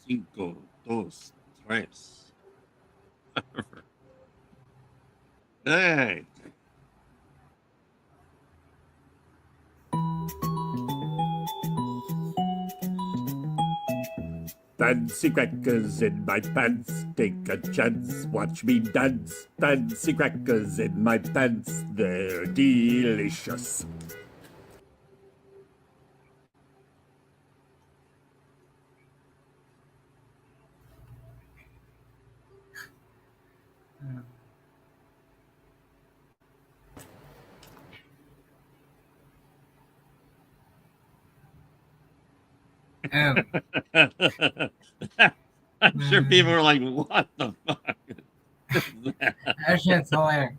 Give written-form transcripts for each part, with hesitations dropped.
Cinco, dos, tres. Hey. Fancy crackers in my pants, take a chance, watch me dance. Fancy crackers in my pants, they're delicious. Oh. I'm sure people are like, what the fuck? That shit's hilarious.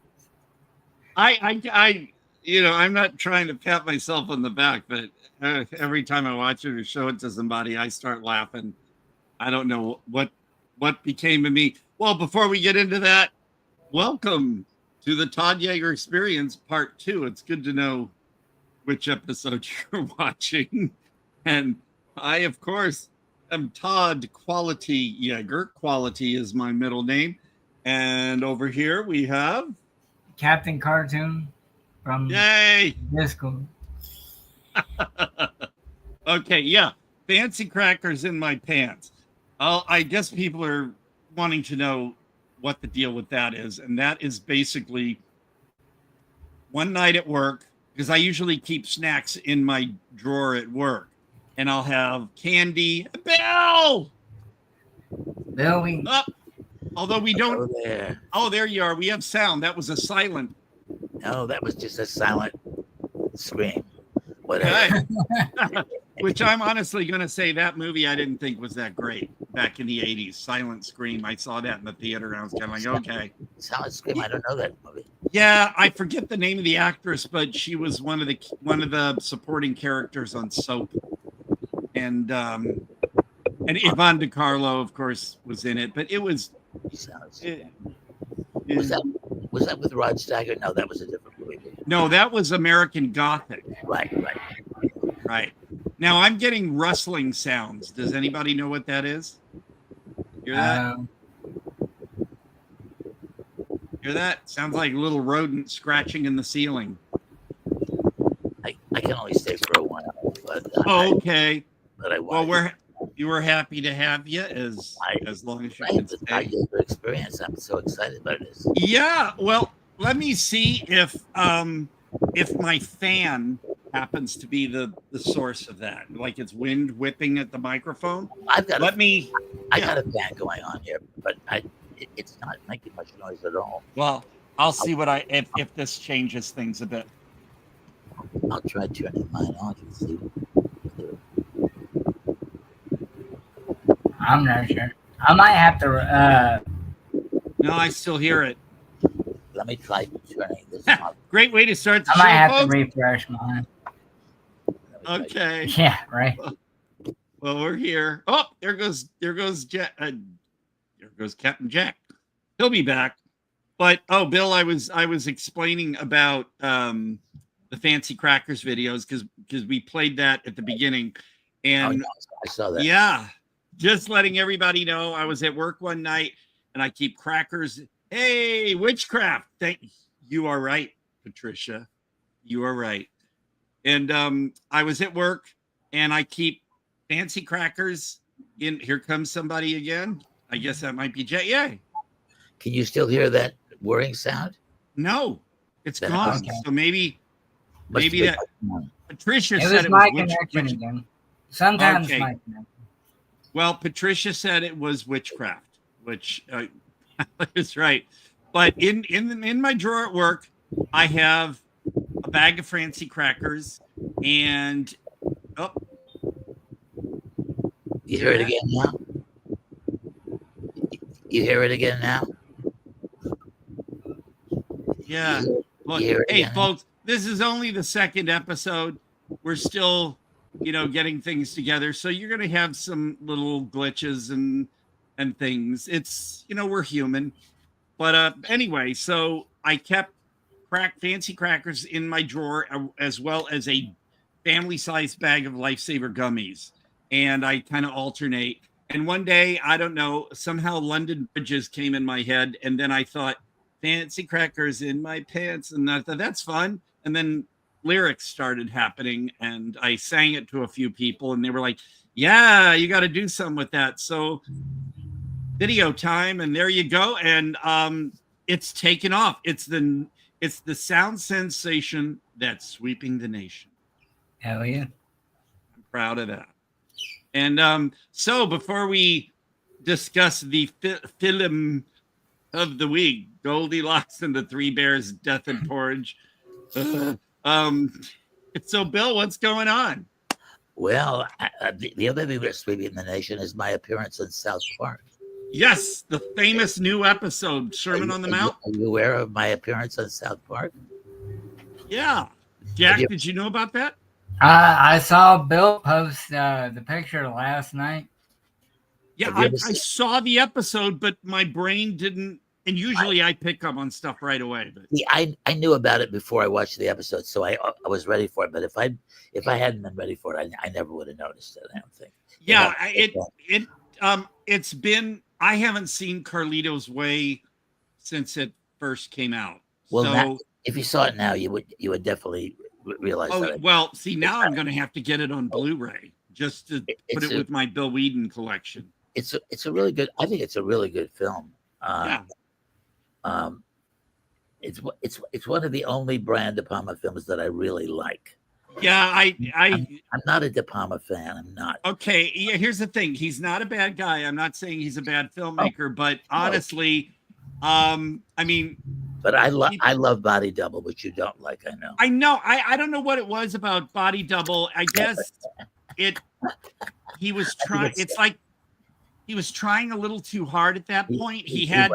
I'm not trying to pat myself on the back, but every time I watch it or show it to somebody, I start laughing. I don't know what became of me. Well, before we get into that, welcome to the Todd Jaeger Experience Part 2. It's good to know which episode you're watching. And I, of course, am Todd Quality Jaeger. Quality is my middle name. And over here we have Captain Cartoon from Yay! Discord. Okay, yeah. Fancy crackers in my pants. I guess people are wanting to know what the deal with that is. And that is basically one night at work, because I usually keep snacks in my drawer at work. And I'll have candy. Bill! Bill Weeden. Oh, although we don't. Oh, there. Oh, there you are. We have sound. That was a silent. No, that was just a silent scream. Whatever. Okay. Which I'm honestly going to say that movie I didn't think was that great back in the 80s. Silent Scream. I saw that in the theater and I was kind of like, okay. Silent scream. I don't know that movie. Yeah, I forget the name of the actress, but she was one of the supporting characters on Soap. And Yvonne DiCarlo, of course, was in it. But it was. Was that with Rod Steiger? No, that was a different movie. No, that was American Gothic. Right. Now I'm getting rustling sounds. Does anybody know what that is? Hear that? Hear that? Sounds like a little rodent scratching in the ceiling. I can only stay for a while. But, okay. Well, you were happy to have you as long as you can stay. Experience. I'm so excited about this. Yeah. Well, let me see if my fan happens to be the source of that. Like it's wind whipping at the microphone. I got a fan going on here, but it's not making much noise at all. Well, I'll see if this changes things a bit. I'll try turning mine on and see. I'm not sure. I might have to. No, I still hear it. Let me try turning this on. Great way to start the show. I might have to refresh mine. Okay. Yeah. Right. Well, we're here. Oh, there goes Captain Jack. He'll be back. But Bill, I was explaining about the Fancy Crackers videos because we played that at the beginning, and I saw that. Yeah, just letting everybody know I was at work one night and I keep crackers. Hey, witchcraft! You are right, Patricia. You are right. And I was at work and I keep fancy crackers in. Here comes somebody again. I guess that might be Jay. Yay. Can you still hear that whirring sound? No, it's gone. Okay. So maybe that Patricia said it was my connection again. Sometimes my connection. Well, Patricia said it was witchcraft, which is right. But in my drawer at work, I have a bag of fancy crackers and you hear it again now? You hear it again now? Yeah. Look, hey, folks, this is only the second episode. We're still, getting things together. So you're going to have some little glitches and things. It's, we're human. But anyway, so I kept fancy crackers in my drawer as well as a family-sized bag of Lifesaver gummies. And I kind of alternate. And one day, I don't know, somehow London Bridges came in my head, and then I thought, fancy crackers in my pants, and I thought that's fun. And then lyrics started happening, and I sang it to a few people, and they were like, yeah, you got to do something with that. So video time, and there you go. And it's taken off. It's the sound sensation that's sweeping the nation. Hell yeah. I'm proud of that. And so before we discuss the film of the week, Goldilocks and the Three Bears, Death and Porridge. So Bill, what's going on? Well, the other thing that's sweeping the nation is my appearance in South Park. Yes, the famous new episode, Sermon on the Mount. Are you aware of my appearance on South Park? Yeah. Jack, did you know about that? I saw Bill post the picture last night. Yeah, I saw the episode, but my brain didn't. And usually I pick up on stuff right away. But I knew about it before I watched the episode, so I was ready for it. But if I hadn't been ready for it, I never would have noticed it. I don't think. Yeah, it's been. I haven't seen Carlito's Way since it first came out. Well, so, now, if you saw it now, you would definitely realize. Oh well, see now I'm going to have to get it on Blu-ray just to put it with my Bill Weeden collection. It's a really good. I think it's a really good film. Yeah. It's one of the only Brian De Palma films that I really like. Yeah, I'm not a De Palma fan. I'm not. Okay, yeah. Here's the thing: he's not a bad guy. I'm not saying he's a bad filmmaker, but honestly, I mean. But I love Body Double, which you don't like. I know. I know. I don't know what it was about Body Double. I guess he was trying. It's like he was trying a little too hard at that point. He had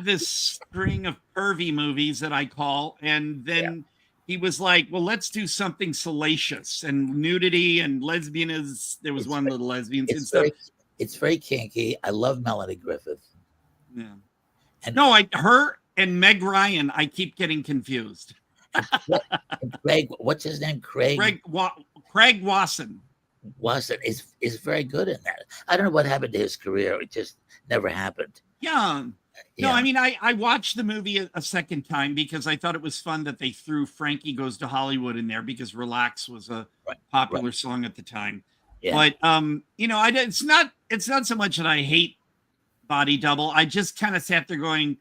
this string of pervy movies that I call, and then he was like, well, let's do something salacious and nudity and lesbianism. There was one little lesbians and stuff. It's very kinky. I love Melanie Griffith. Yeah. And her and Meg Ryan, I keep getting confused. Craig, what's his name? Craig Wasson. Wasson is very good in that. I don't know what happened to his career. It just never happened. Yeah. No, I mean, I watched the movie a second time because I thought it was fun that they threw Frankie Goes to Hollywood in there because Relax was a popular song at the time. Yeah. But, it's not so much that I hate Body Double. I just kind of sat there going,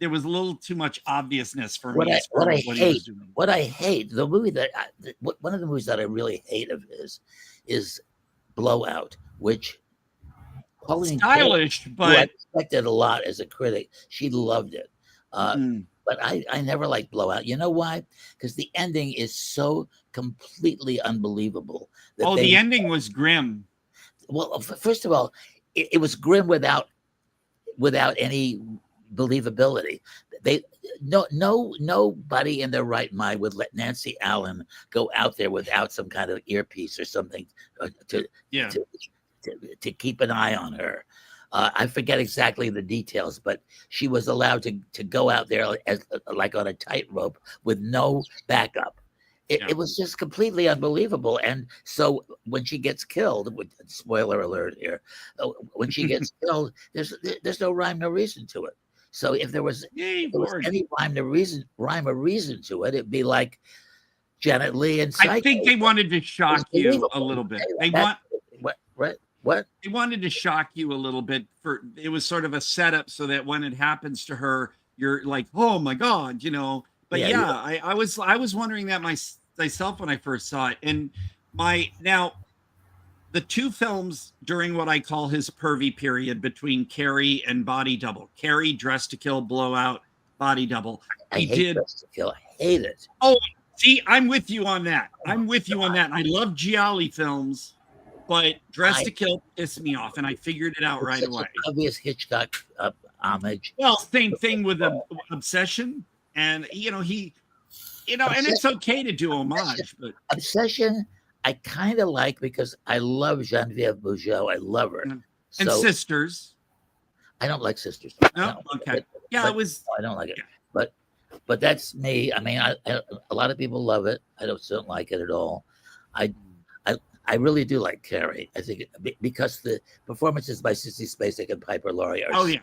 there was a little too much obviousness for me. What I hate, the movie one of the movies that I really hate of his is Blowout, which Pauline stylish, Kael, but I expected a lot as a critic. She loved it. But I never liked Blowout. You know why? Because the ending is so completely unbelievable. The ending was grim. Well, first of all, it was grim without any believability. Nobody in their right mind would let Nancy Allen go out there without some kind of earpiece or something to keep an eye on her. I forget exactly the details, but she was allowed to go out there like on a tightrope with no backup. It was just completely unbelievable. And so when she gets killed, spoiler alert here, when she gets killed, there's no rhyme, no reason to it. So if there was any rhyme or reason to it, it'd be like Janet Leigh and Psycho. I think they wanted to shock you a little bit. What? They wanted to shock you a little bit. It was sort of a setup so that when it happens to her, you're like, oh my God, But I was wondering that myself when I first saw it. And the two films during what I call his pervy period between Carrie and Body Double. Carrie, Dressed to Kill, Blowout, Body Double. I hate Dressed to Kill. I hate it. Oh, see, I'm with you on that. I love gialli films, but Dressed to Kill pissed me off, and I figured it out right away. Obvious Hitchcock homage. Well, same thing with Obsession. And, and it's okay to do homage, but Obsession, I kind of like because I love Geneviève Bujold. I love her. And Sisters. I don't like Sisters. No? Okay. Yeah, it was. I don't like it. Yeah. But that's me. I mean, a lot of people love it. I don't like it at all. I I really do like Carrie. I think because the performances by Sissy Spacek and Piper Laurie are Oh yeah,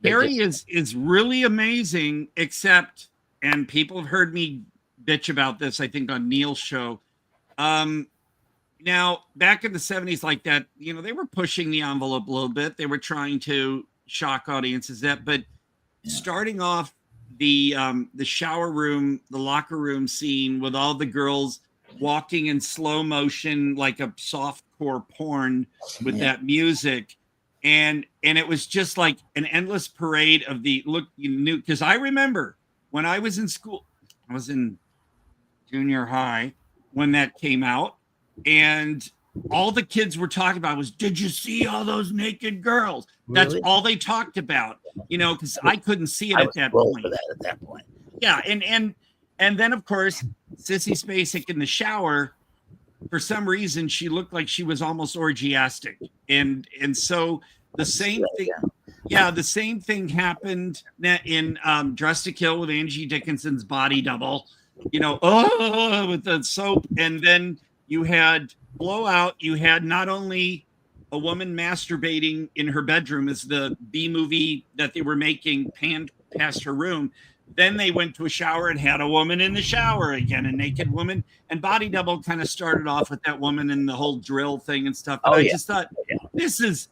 Carrie is really amazing. Except, and people have heard me bitch about this, I think on Neil's show. Now, back in the 70s, like that, they were pushing the envelope a little bit. They were trying to shock audiences but starting off the shower room, the locker room scene with all the girls walking in slow motion like a softcore porn with that music. And it was just like an endless parade of the look, because I remember when I was in school, I was in junior high when that came out, and all the kids were talking about was, did you see all those naked girls? That's Really? all they talked about, because I couldn't see it I at was that too old point. for that at that point. Yeah, and then of course, Sissy Spacek in the shower, for some reason, she looked like she was almost orgiastic, and so the same thing. Yeah, the same thing happened in Dressed to Kill with Angie Dickinson's body double. With the soap, and then you had Blowout. You had not only a woman masturbating in her bedroom as the B movie that they were making panned past her room. Then they went to a shower and had a woman in the shower again, a naked woman. And Body Double kind of started off with that woman and the whole drill thing and stuff. And I just thought, this is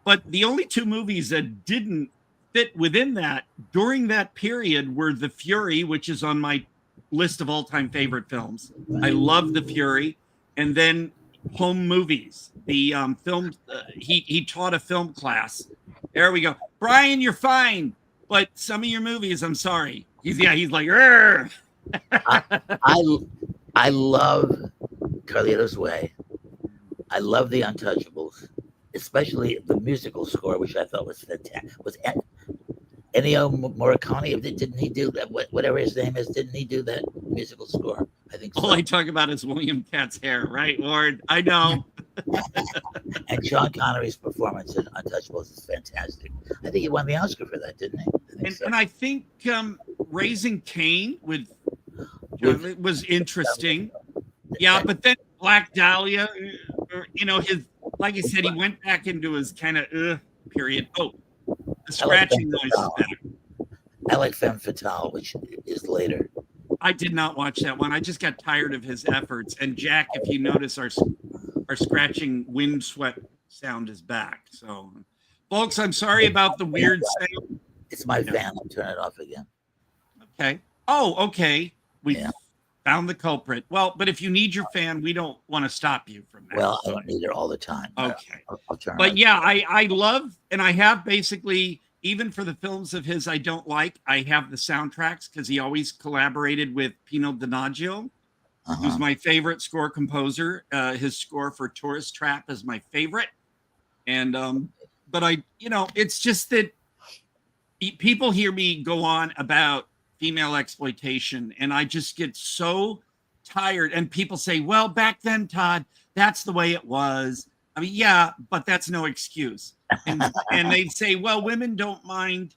But the only two movies that didn't fit within that during that period were The Fury, which is on my list of all-time favorite films. I love The Fury. And then Home Movies. The film, he taught a film class. There we go. Brian, you're fine. But some of your movies, I'm sorry. He's like, I love Carlito's Way. I love The Untouchables, especially the musical score, which I thought was fantastic. Was Ennio Morricone? Didn't he do that? Whatever his name is, didn't he do that musical score? I think so. All I talk about is William Katz's hair, right, Lord? I know. And Sean Connery's performance in Untouchables is fantastic. I think he won the Oscar for that, didn't he? And I think Raising Cain was interesting. Yeah, but then Black Dahlia, his, like I said, he went back into his kind of period. Oh, the scratching noise is back. I like Femme Fatale, which is later. I did not watch that one. I just got tired of his efforts. And Jack, if you notice, our scratching windswept sound is back. So, folks, I'm sorry about the weird sound. It's my fan. I'll turn it off again. Okay. Oh, okay. We found the culprit. Well, but if you need your fan, we don't want to stop you from that. Well, I don't need it all the time. Okay. I'll turn it But off. yeah, I love, and I have basically, even for the films of his I don't like, I have the soundtracks because he always collaborated with Pino Donaggio, who's my favorite score composer. His score for Tourist Trap is my favorite. And, but it's just that people hear me go on about female exploitation, and I just get so tired. And people say, well, back then, Todd, that's the way it was. I mean, yeah, but that's no excuse. And they say, well, women don't mind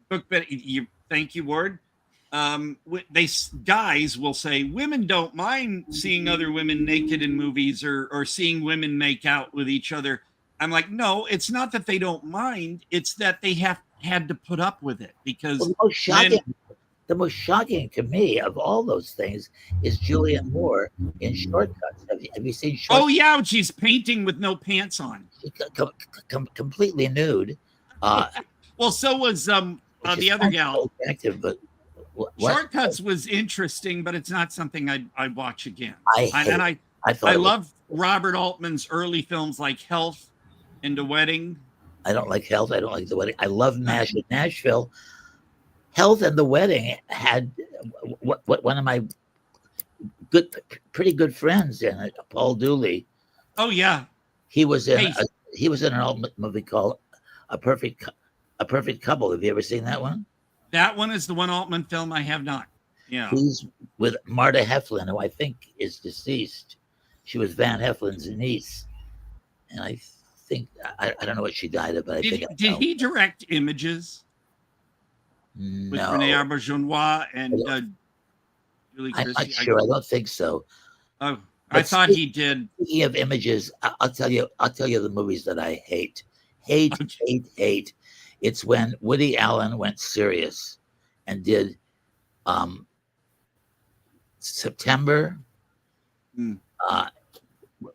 book, but thank you, Ward. Guys will say women don't mind seeing other women naked in movies or seeing women make out with each other. I'm like, no, it's not that they don't mind. It's that they had to put up with it because the most shocking to me of all those things is Julianne Moore in Shortcuts. Have you seen Shortcuts? Oh yeah, she's painting with no pants on, completely nude. Well, so was the other gal. Active, but Shortcuts was interesting, but it's not something I'd watch again. I love Robert Altman's early films like Health and The Wedding. I don't like Health. I don't like The Wedding. I love MASH in Nashville. Health and The Wedding had what one of my pretty good friends in it, Paul Dooley. Oh yeah, he was in an Altman movie called A Perfect Couple. Have you ever seen that one? That one is the one Altman film I have not. Yeah, he's with Marta Heflin, who I think is deceased. She was Van Heflin's niece, and I think I don't know what she died of, but did he direct Images? With Rene Auberjonois and Julie Christie. I'm not sure. I don't think so. Oh, all I thought he did. Speaking of images, I'll tell you the movies that I hate. Hate. It's when Woody Allen went serious and did September.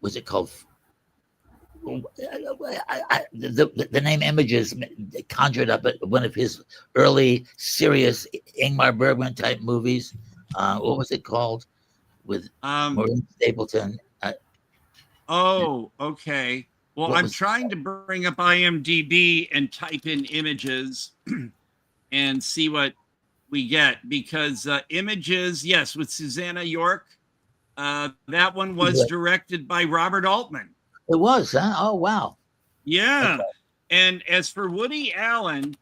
Was it called? The name Images conjured up one of his early serious Ingmar Bergman type movies. What was it called? With Maureen Stapleton. Oh, okay. Well, I'm trying to bring up IMDb and type in Images and see what we get, because Images, yes, with Susanna York, that one was directed by Robert Altman. It was, huh? Oh, wow. Yeah. Okay. And as for Woody Allen,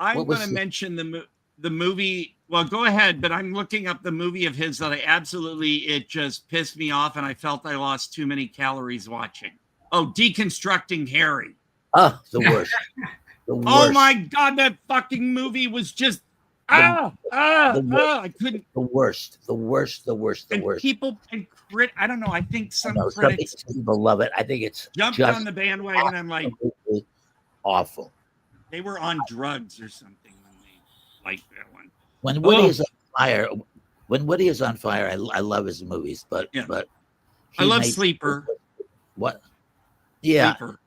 I'm going to mention the movie. Well, go ahead, but I'm looking up the movie of his that it just pissed me off, and I felt I lost too many calories watching. Oh, Deconstructing Harry. Oh, the worst. The worst. Oh my God, that fucking movie was just I couldn't. The worst. People I don't know. I think some people love it. I think it's jumped on the bandwagon. I'm like, awful. They were on drugs or something when they liked that one. When Woody is on fire, I love his movies, but I love Sleeper. What? Yeah. Sleeper.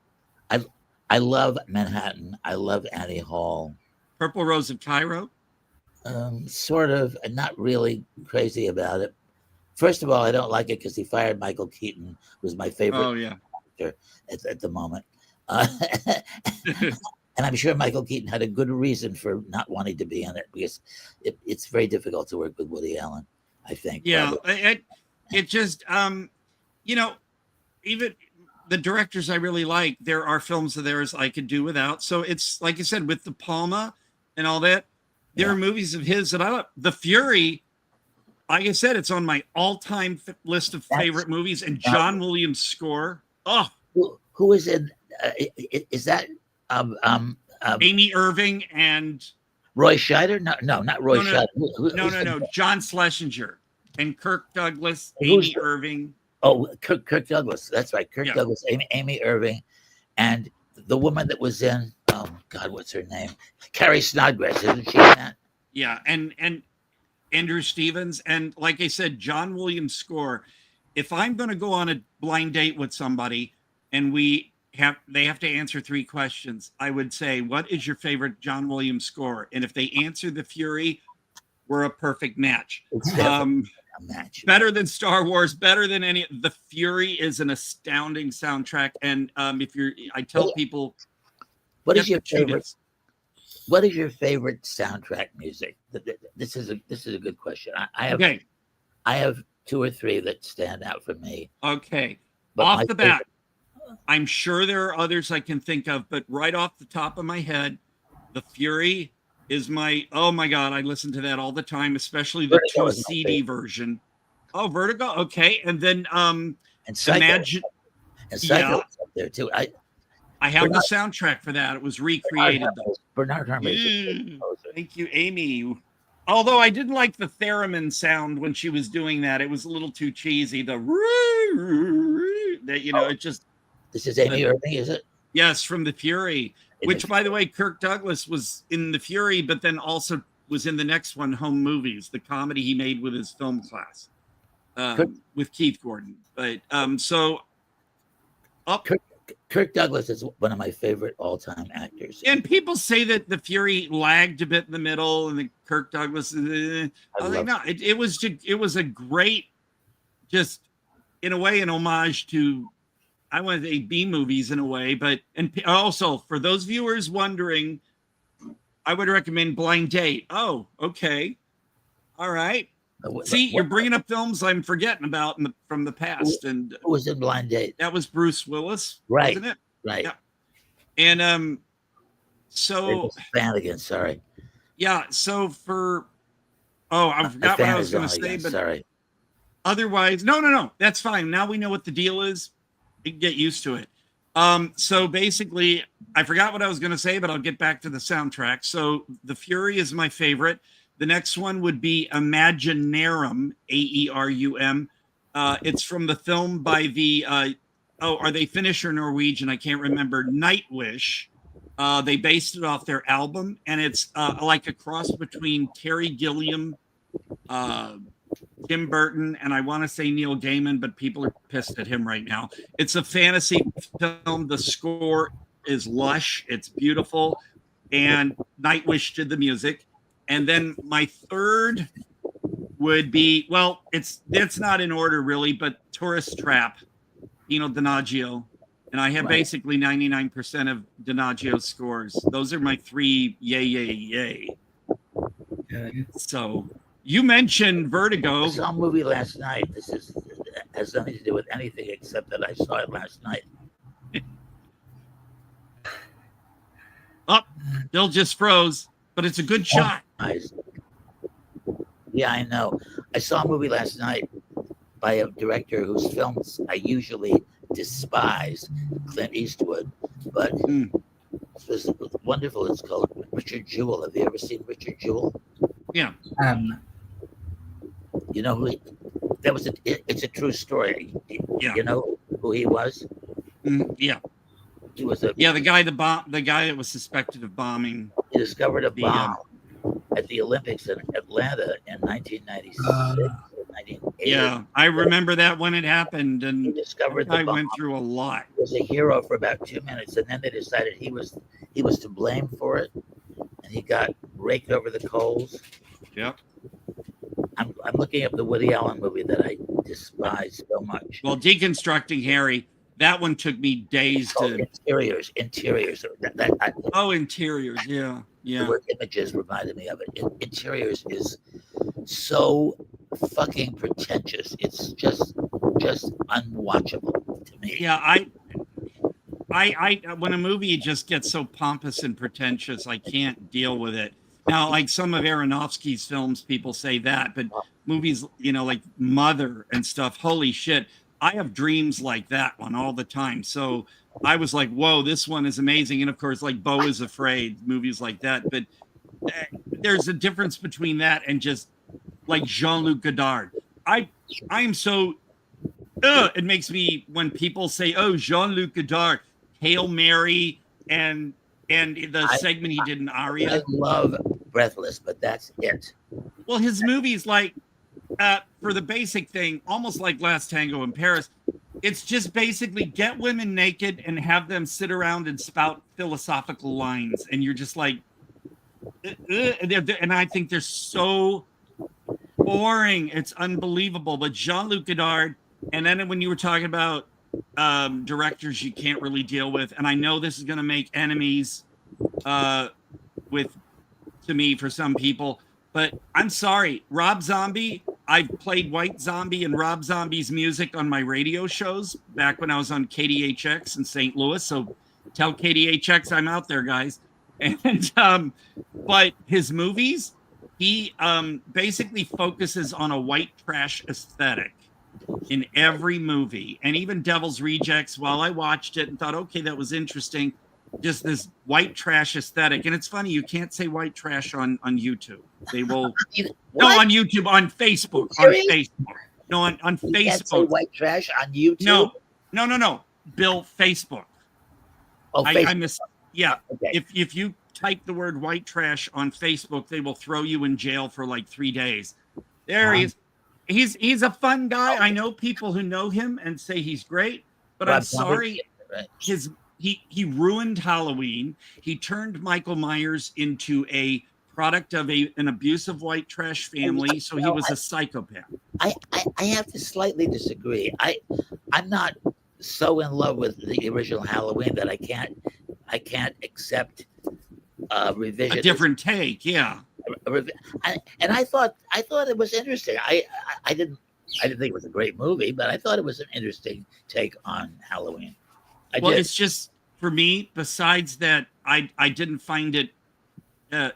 I love Manhattan. I love Annie Hall. Purple Rose of Cairo. Sort of, not really crazy about it. First of all, I don't like it because he fired Michael Keaton, who was my favorite actor at the moment. And I'm sure Michael Keaton had a good reason for not wanting to be in it, because it's very difficult to work with Woody Allen, I think. Yeah, it just, even the directors I really like, there are films of theirs I could do without. So it's, like I said, with De Palma and all that, there are movies of his that I love. The Fury, like I said, it's on my all-time list of favorite movies, and John Williams' score. Oh, who is it? Is that Amy Irving and Roy Scheider? No, not Roy Scheider. No. John Schlesinger and Kirk Douglas, Amy Irving. Oh, Kirk Douglas. That's right. Kirk Douglas, Amy Irving, and the woman that was in. Oh God, what's her name? Carrie Snodgrass, isn't she in that? Yeah, and Andrew Stevens, and like I said, John Williams' score. If I'm going to go on a blind date with somebody, and they have to answer 3 questions, I would say, what is your favorite John Williams score? And if they answer The Fury, we're a perfect match. A match. Better than Star Wars, better than any. The Fury is an astounding soundtrack. And I tell people, what is your favorite? What is your favorite soundtrack music? This is a good question. I have 2 or 3 that stand out for me. Okay, but off the bat, I'm sure there are others I can think of, but right off the top of my head, The Fury is oh my God, I listen to that all the time, especially the 2 CD version. Oh, Vertigo. Okay. And then and Psycho. And Psycho up there too. I have the soundtrack for that. It was recreated. Bernard Herrmann. Thank you, Amy. Although I didn't like the theremin sound when she was doing that. It was a little too cheesy. It just. This is Amy Irving, is it? Yes, from The Fury. Which, by the way, Kirk Douglas was in The Fury, but then also was in the next one, Home Movies, the comedy he made with his film class with Keith Gordon. But Kirk Douglas is one of my favorite all-time actors. And people say that The Fury lagged a bit in the middle, and the Kirk Douglas. I was like, no, it was a great, just in a way, an homage to. I want to say B movies in a way, and also for those viewers wondering, I would recommend Blind Date. Oh, okay. All right. See, you're bringing up films I'm forgetting about from the past. And who was in Blind Date? That was Bruce Willis, right? Wasn't it? Right. Yeah. And so Flanagan, sorry. Yeah. So I forgot what I was going to say, but sorry. Otherwise, no. That's fine. Now we know what the deal is. You can get used to it. So basically, I forgot what I was going to say, but I'll get back to the soundtrack. So The Fury is my favorite. The next one would be Imaginarum, Aerum, It's from the film by the are they Finnish or Norwegian? I can't remember. Nightwish. They based it off their album, and it's like a cross between Terry Gilliam, Tim Burton, and I want to say Neil Gaiman, but people are pissed at him right now. It's a fantasy film. The score is lush. It's beautiful. And Nightwish did the music. And then my third would be, well, it's not in order really, but Tourist Trap, Donaggio. And I have basically 99% of Donaggio's scores. Those are my three yay. So you mentioned Vertigo. I saw a movie last night. This has nothing to do with anything except that I saw it last night. Oh, Bill just froze, but it's a good shot. Yeah, I know. I saw a movie last night by a director whose films I usually despise, Clint Eastwood, but it was wonderful. It's called Richard Jewell. Have you ever seen Richard Jewell? Yeah. You know who it's a true story. Yeah. You know who he was? Yeah. He was the guy that was suspected of bombing. He discovered a bomb at the Olympics in Atlanta in 1996 or 1980. Yeah, I remember that when it happened, and he discovered the bomb. I went through a lot. He was a hero for about 2 minutes, and then they decided he was to blame for it, and he got raked over the coals. Yep. I'm looking up the Woody Allen movie that I despise so much. Well, Deconstructing Harry, that one took me days to. Interiors. Interiors, yeah. The word images reminded me of it. Interiors is so fucking pretentious. It's just unwatchable to me. Yeah, I when a movie just gets so pompous and pretentious, I can't deal with it. Now, like some of Aronofsky's films, people say that, but movies, like Mother and stuff, holy shit. I have dreams like that one all the time. So I was like, whoa, this one is amazing. And of course, like Beau is Afraid, movies like that. But there's a difference between that and just like Jean-Luc Godard. I am so, it makes me, when people say, oh, Jean-Luc Godard, Hail Mary, and the segment he did in Aria. I love Breathless, but that's it. Well, his movies, like, for the basic thing, almost like Last Tango in Paris, it's just basically get women naked and have them sit around and spout philosophical lines. And you're just like, and I think they're so boring. It's unbelievable. But Jean-Luc Godard, and then when you were talking about directors you can't really deal with, and I know this is going to make enemies to me for some people, but I'm sorry, Rob Zombie. I've played White Zombie and Rob Zombie's music on my radio shows back when I was on KDHX in St. Louis. So tell KDHX I'm out there, guys. And but his movies, he basically focuses on a white trash aesthetic in every movie. And even Devil's Rejects, while I watched it and thought, okay, that was interesting, just this white trash aesthetic. And it's funny, you can't say white trash on YouTube. They will no on YouTube, on Facebook. On Facebook. No, on Facebook. Can't say white trash on YouTube. No. Bill, Facebook. Oh, Facebook. Yeah. Okay. If you type the word white trash on Facebook, they will throw you in jail for like 3 days. There he is. He's a fun guy. I know people who know him and say he's great, but I'm sorry. He ruined Halloween. He turned Michael Myers into a product of an abusive white trash family. So he was a psychopath. I have to slightly disagree. I'm not so in love with the original Halloween that I can't accept revision. A different take, yeah. And I thought it was interesting. I didn't think it was a great movie, but I thought it was an interesting take on Halloween. It's just, for me, besides that, I didn't find it,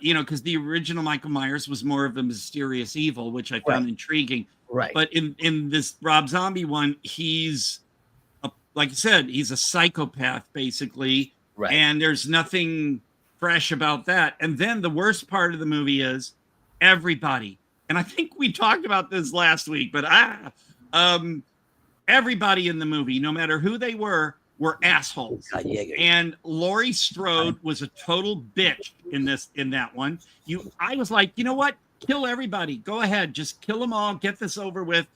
because the original Michael Myers was more of a mysterious evil, which I found intriguing. Right. But in this Rob Zombie one, he's, like I said, he's a psychopath, basically. Right. And there's nothing fresh about that. And then the worst part of the movie is everybody. And I think we talked about this last week, but everybody in the movie, no matter who they were assholes. Todd Jaeger. And Laurie Strode was a total bitch in that one. I was like, you know what? Kill everybody. Go ahead, just kill them all. Get this over with.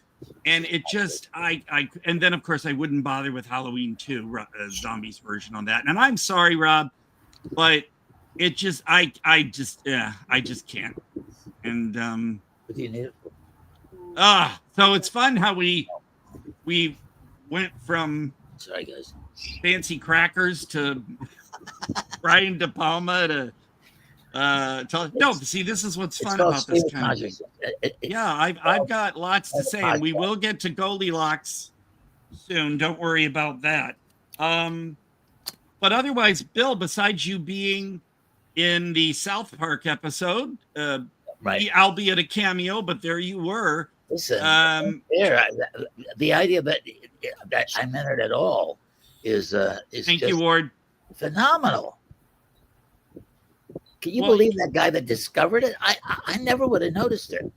And it just, and then of course I wouldn't bother with Halloween 2, zombies version on that. And I'm sorry, Rob, but it just, I just can't. And What do you need it for? so it's fun how we went from Sorry, guys. fancy crackers to Brian De Palma to no, see, this is what's fun about this kind of thing. Yeah, I've got lots to say, and we will get to Goldilocks soon. Don't worry about that. But otherwise, Bill, besides you being in the South Park episode, Right. albeit a cameo, but there you were. Listen, the idea that I'm in it at all is Thank just you, Ward. phenomenal. Can you believe that guy that discovered it? I never would have noticed it.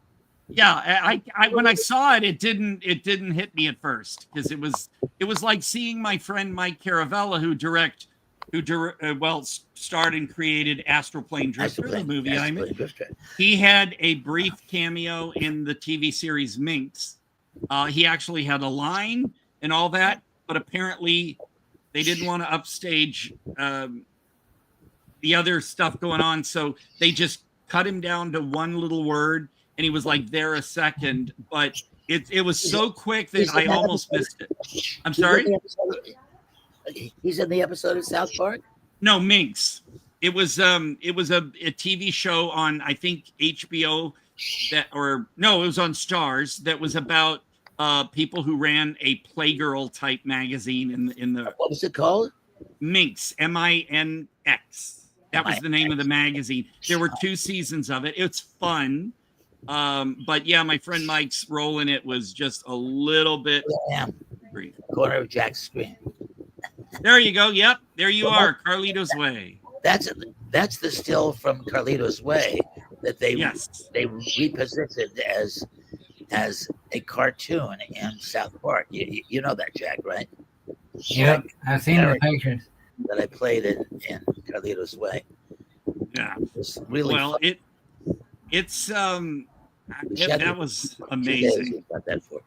Yeah, I when I saw it, it didn't hit me at first, because it was like seeing my friend Mike Caravella, who starred and created Astral Plane Drifter, the movie I'm in. He had a brief cameo in the TV series Minx. He actually had a line and all that, but apparently they didn't want to upstage the other stuff going on, so they just cut him down to one little word, and he was like there a second, but it was so quick that I almost missed it. I'm sorry? He's in the episode of South Park? No, Minx. It was a TV show on, I think, HBO it was on Stars, that was about people who ran a Playgirl type magazine in the What was it called? Minx, Minx. That was the name of the magazine. There were 2 seasons of it. It's fun. But yeah, my friend Mike's role in it was just a little bit brief. Corner of Jack's screen. There you go. Yep, there you are, Carlito's Way. That's the still from Carlito's Way that they repositioned as a cartoon in South Park. You know that, Jack, right? Yep, I've seen the pictures that I played in Carlito's Way. Yeah, it's really well. Fun. That was amazing. Got that for.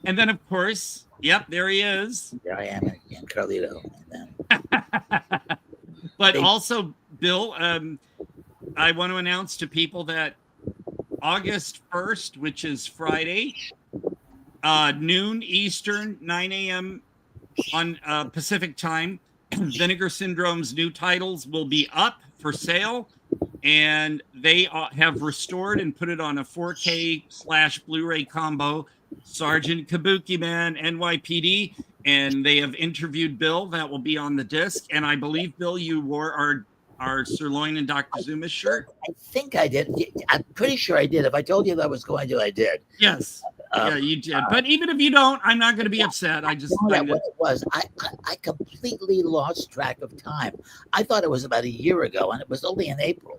And then, of course, yep, there he is. There I am in Carlito. But also, Bill, I want to announce to people that August 1st, which is Friday, noon Eastern, 9 a.m. on Pacific time, Vinegar Syndrome's new titles will be up for sale, and they have restored and put it on a 4K / Blu-ray combo, Sergeant Kabuki Man, NYPD, and they have interviewed Bill. That will be on the disc, and I believe, Bill, you wore our Sirloin and Dr. Zuma's shirt. I think I did. I'm pretty sure I did. If I told you that I was going to, I did. Yes. Yeah, you did. But even if you don't, I'm not going to be upset. I just what it was. I completely lost track of time. I thought it was about a year ago, and it was only in April.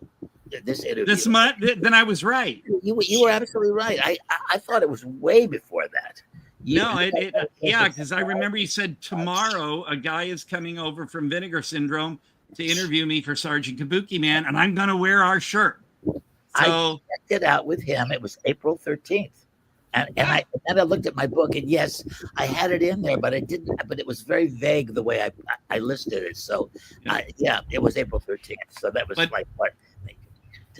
This interview. This month, then I was right. You were absolutely right. I thought it was way before that. Because I remember you said tomorrow a guy is coming over from Vinegar Syndrome to interview me for Sergeant Kabuki Man, and I'm going to wear our shirt. So I checked it out with him. It was April 13th. And I looked at my book, and yes, I had it in there, but I didn't. But it was very vague the way I listed it. So, it was April 13th. So that was like what.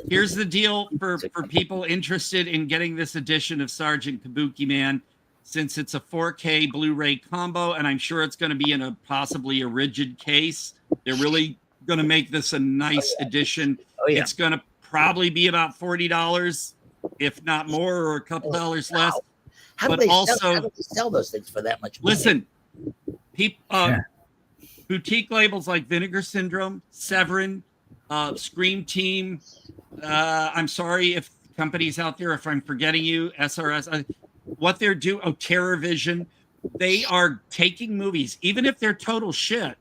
Here's the deal for people interested in getting this edition of Sergeant Kabuki Man, since it's a 4K Blu-ray combo, and I'm sure it's going to be in possibly a rigid case. They're really going to make this a nice edition. It's going to probably be about $40. If not more, or a couple dollars less. How do they sell those things for that much money? Listen, boutique labels like Vinegar Syndrome, Severin, Scream Team. I'm sorry if companies out there, if I'm forgetting you, SRS, what they're doing, Terror Vision, they are taking movies, even if they're total shit,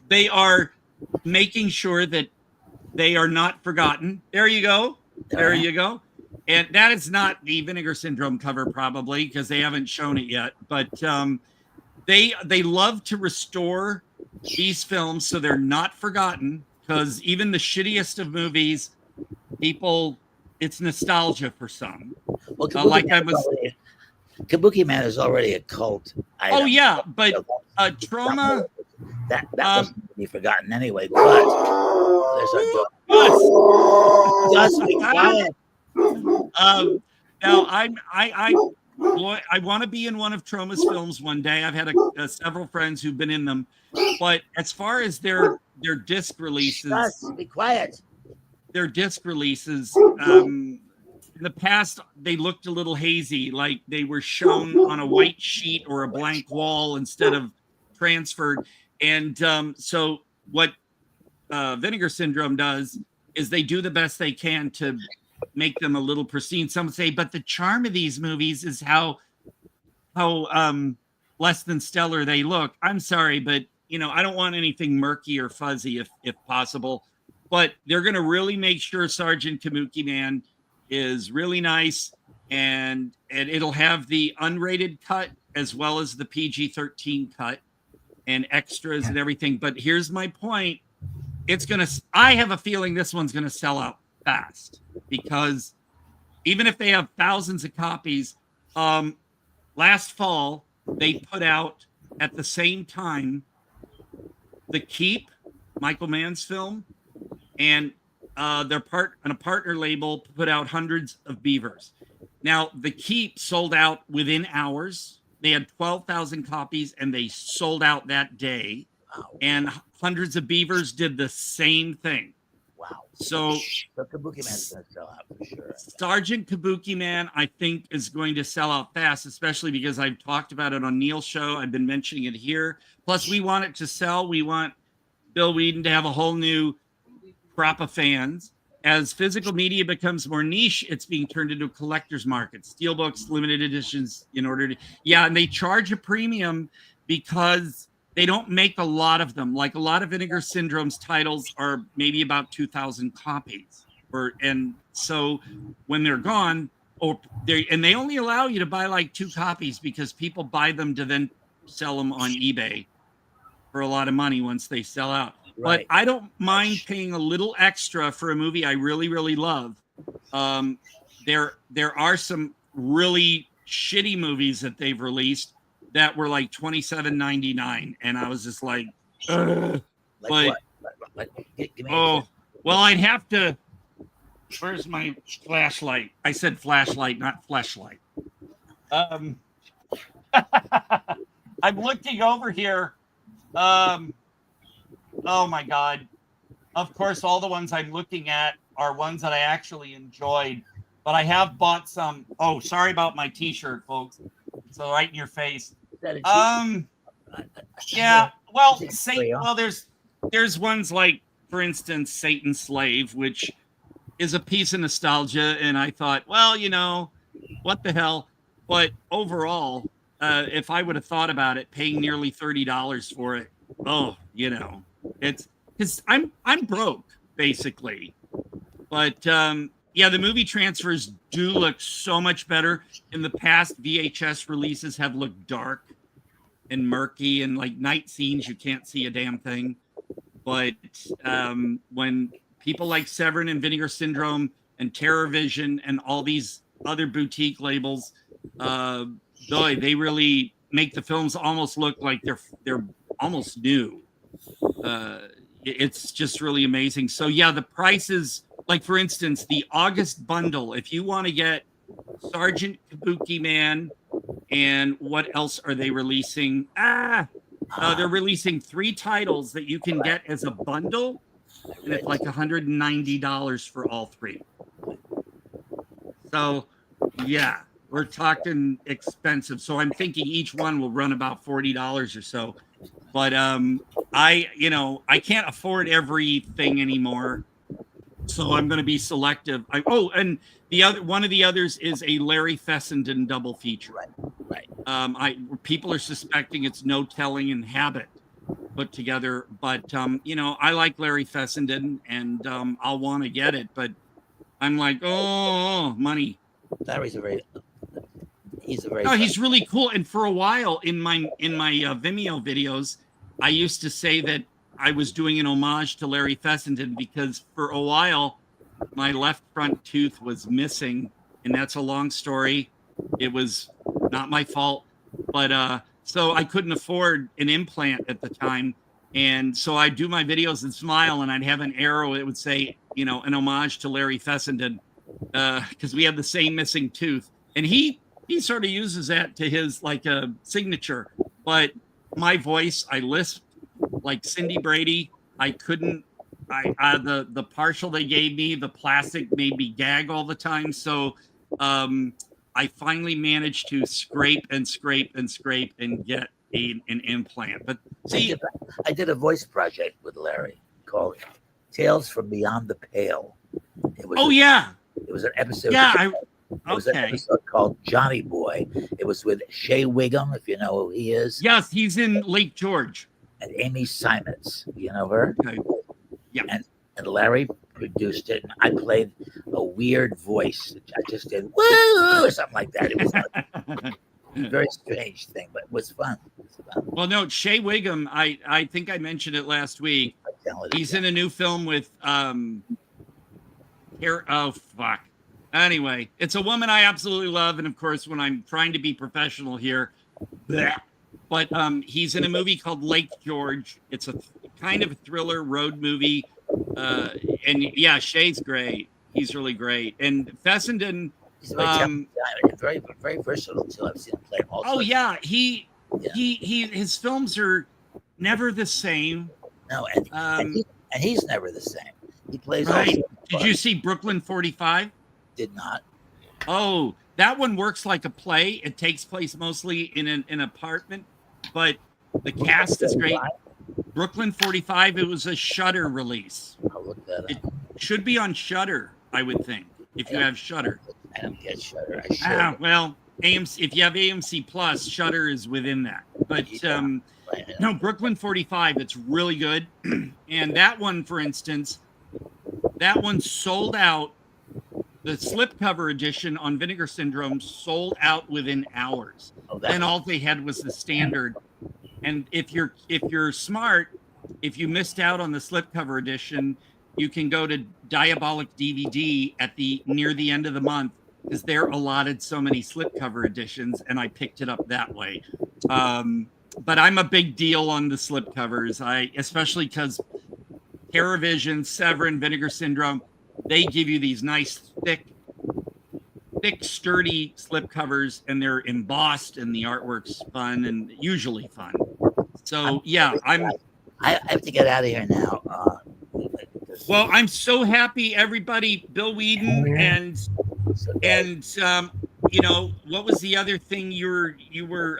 they are making sure that they are not forgotten. There you go. There you go. And that is not the Vinegar Syndrome cover, probably, because they haven't shown it yet. But they love to restore these films so they're not forgotten. Because even the shittiest of movies, people, it's nostalgia for some. Well, Kabuki Man is already a cult item. Oh yeah, but Trauma that wasn't to be forgotten anyway. But there's our dog. Just be quiet. Now I want to be in one of Trauma's films one day. I've had several friends who've been in them, but as far as their disc releases, just be quiet. Their disc releases, in the past, they looked a little hazy, like they were shown on a white sheet or a blank wall instead of transferred. And so what Vinegar Syndrome does is they do the best they can to make them a little pristine. Some say, but the charm of these movies is how less than stellar they look. I'm sorry, but I don't want anything murky or fuzzy if possible. But they're going to really make sure Sergeant Kabuki Man is really nice, and it'll have the unrated cut as well as the PG-13 cut and extras and everything. But here's my point. I have a feeling this one's going to sell out fast, because even if they have thousands of copies, last fall they put out at the same time The Keep, Michael Mann's film, and their partner label put out Hundreds of Beavers. Now, The Keep sold out within hours. They had 12,000 copies, and they sold out that day. Wow. And Hundreds of Beavers did the same thing. Wow. So Kabuki Man's going to sell out for sure. Sergeant Kabuki Man, I think, is going to sell out fast, especially because I've talked about it on Neil's show. I've been mentioning it here. Plus, we want it to sell. We want Bill Weeden to have a whole new crop of fans. As physical media becomes more niche, it's being turned into a collector's market. Steelbooks, limited editions, and they charge a premium because they don't make a lot of them. Like a lot of Vinegar Syndrome's titles are maybe about 2,000 copies, and so when they're gone, they only allow you to buy like 2 copies because people buy them to then sell them on eBay for a lot of money once they sell out. Right. But I don't mind paying a little extra for a movie I really, really love. There are some really shitty movies that they've released that were like $27.99, and I was just like, ugh. I'd have to. Where's my flashlight? I said flashlight, not fleshlight. I'm looking over here. Oh my God. Of course, all the ones I'm looking at are ones that I actually enjoyed, but I have bought some. Oh, sorry about my t-shirt, folks. So right in your face. Yeah. Well, there's ones like, for instance, Satan's Slave, which is a piece of nostalgia. And I thought, well, what the hell? But overall, if I would have thought about it, paying nearly $30 for it, it's because I'm broke basically. But the movie transfers do look so much better. In the past, VHS releases have looked dark and murky, and like night scenes, you can't see a damn thing. But when people like Severin and Vinegar Syndrome and Terror Vision and all these other boutique labels, they really make the films almost look like they're almost new. It's just really amazing. So yeah, the prices, like for instance, the August bundle, if you want to get Sergeant Kabuki Man, and what else are they releasing? They're releasing 3 titles that you can get as a bundle, and it's like $190 for all 3. So yeah, we're talking expensive. So I'm thinking each one will run about $40 or so. But I can't afford everything anymore, so I'm going to be selective. And one of the others is a Larry Fessenden double feature. Right. People are suspecting it's No Telling and Habit put together, but I like Larry Fessenden, and I'll want to get it. But I'm like, oh, money. Larry's he's a very No, he's really cool. And for a while in my Vimeo videos, I used to say that I was doing an homage to Larry Fessenden because for a while my left front tooth was missing, and that's a long story. It was not my fault, but so I couldn't afford an implant at the time. And so I'd do my videos and smile, and I'd have an arrow. It would say, an homage to Larry Fessenden, because we had the same missing tooth. And he sort of uses that to his like a signature. But my voice, I lisp like Cindy Brady. I couldn't. The partial they gave me, the plastic made me gag all the time. So I finally managed to scrape and get an implant. But see, I did a voice project with Larry called Tales from Beyond the Pale. It was it was an episode. Yeah, it was an episode called Johnny Boy. It was with Shea Wiggum, if you know who he is. Yes, he's in Lake George. And Amy Simons, you know her? Okay. Yeah. And Larry produced it, and I played a weird voice. I just did woo or something like that. It was a very strange thing, but it was fun. Well, no, Shea Wiggum, I think I mentioned it last week. He's in a new film with Anyway, it's a woman I absolutely love, and of course, when I'm trying to be professional here, but he's in a movie called Lake George. It's a kind of a thriller road movie, and yeah, Shea's great. He's really great, and Fessenden. He's very very versatile too. I've seen him play all. Oh yeah, his films are never the same. No, and he's never the same. He plays right. Did you see Brooklyn 45? Did not. Oh, that one works like a play. It takes place mostly in an apartment, but the cast is great. Brooklyn 45, it was a Shudder release. I'll look that up. It should be on Shudder, I would think, if you have Shudder. I don't get Shudder. I should. Well, AMC, if you have AMC Plus, Shudder is within that. But no, Brooklyn 45, it's really good. And that one, for instance, that one sold out. The slipcover edition on Vinegar Syndrome sold out within hours. And all they had was the standard. And if you're smart, if you missed out on the slipcover edition, you can go to Diabolic DVD near the end of the month, because they're allotted so many slipcover editions, and I picked it up that way. But I'm a big deal on the slipcovers. Especially because TerraVision, Severin, Vinegar Syndrome, they give you these nice thick, sturdy slipcovers, and they're embossed, and the artwork's fun and usually fun. So I have to get out of here now. Well, I'm so happy, everybody. Bill Weeden and what was the other thing you were?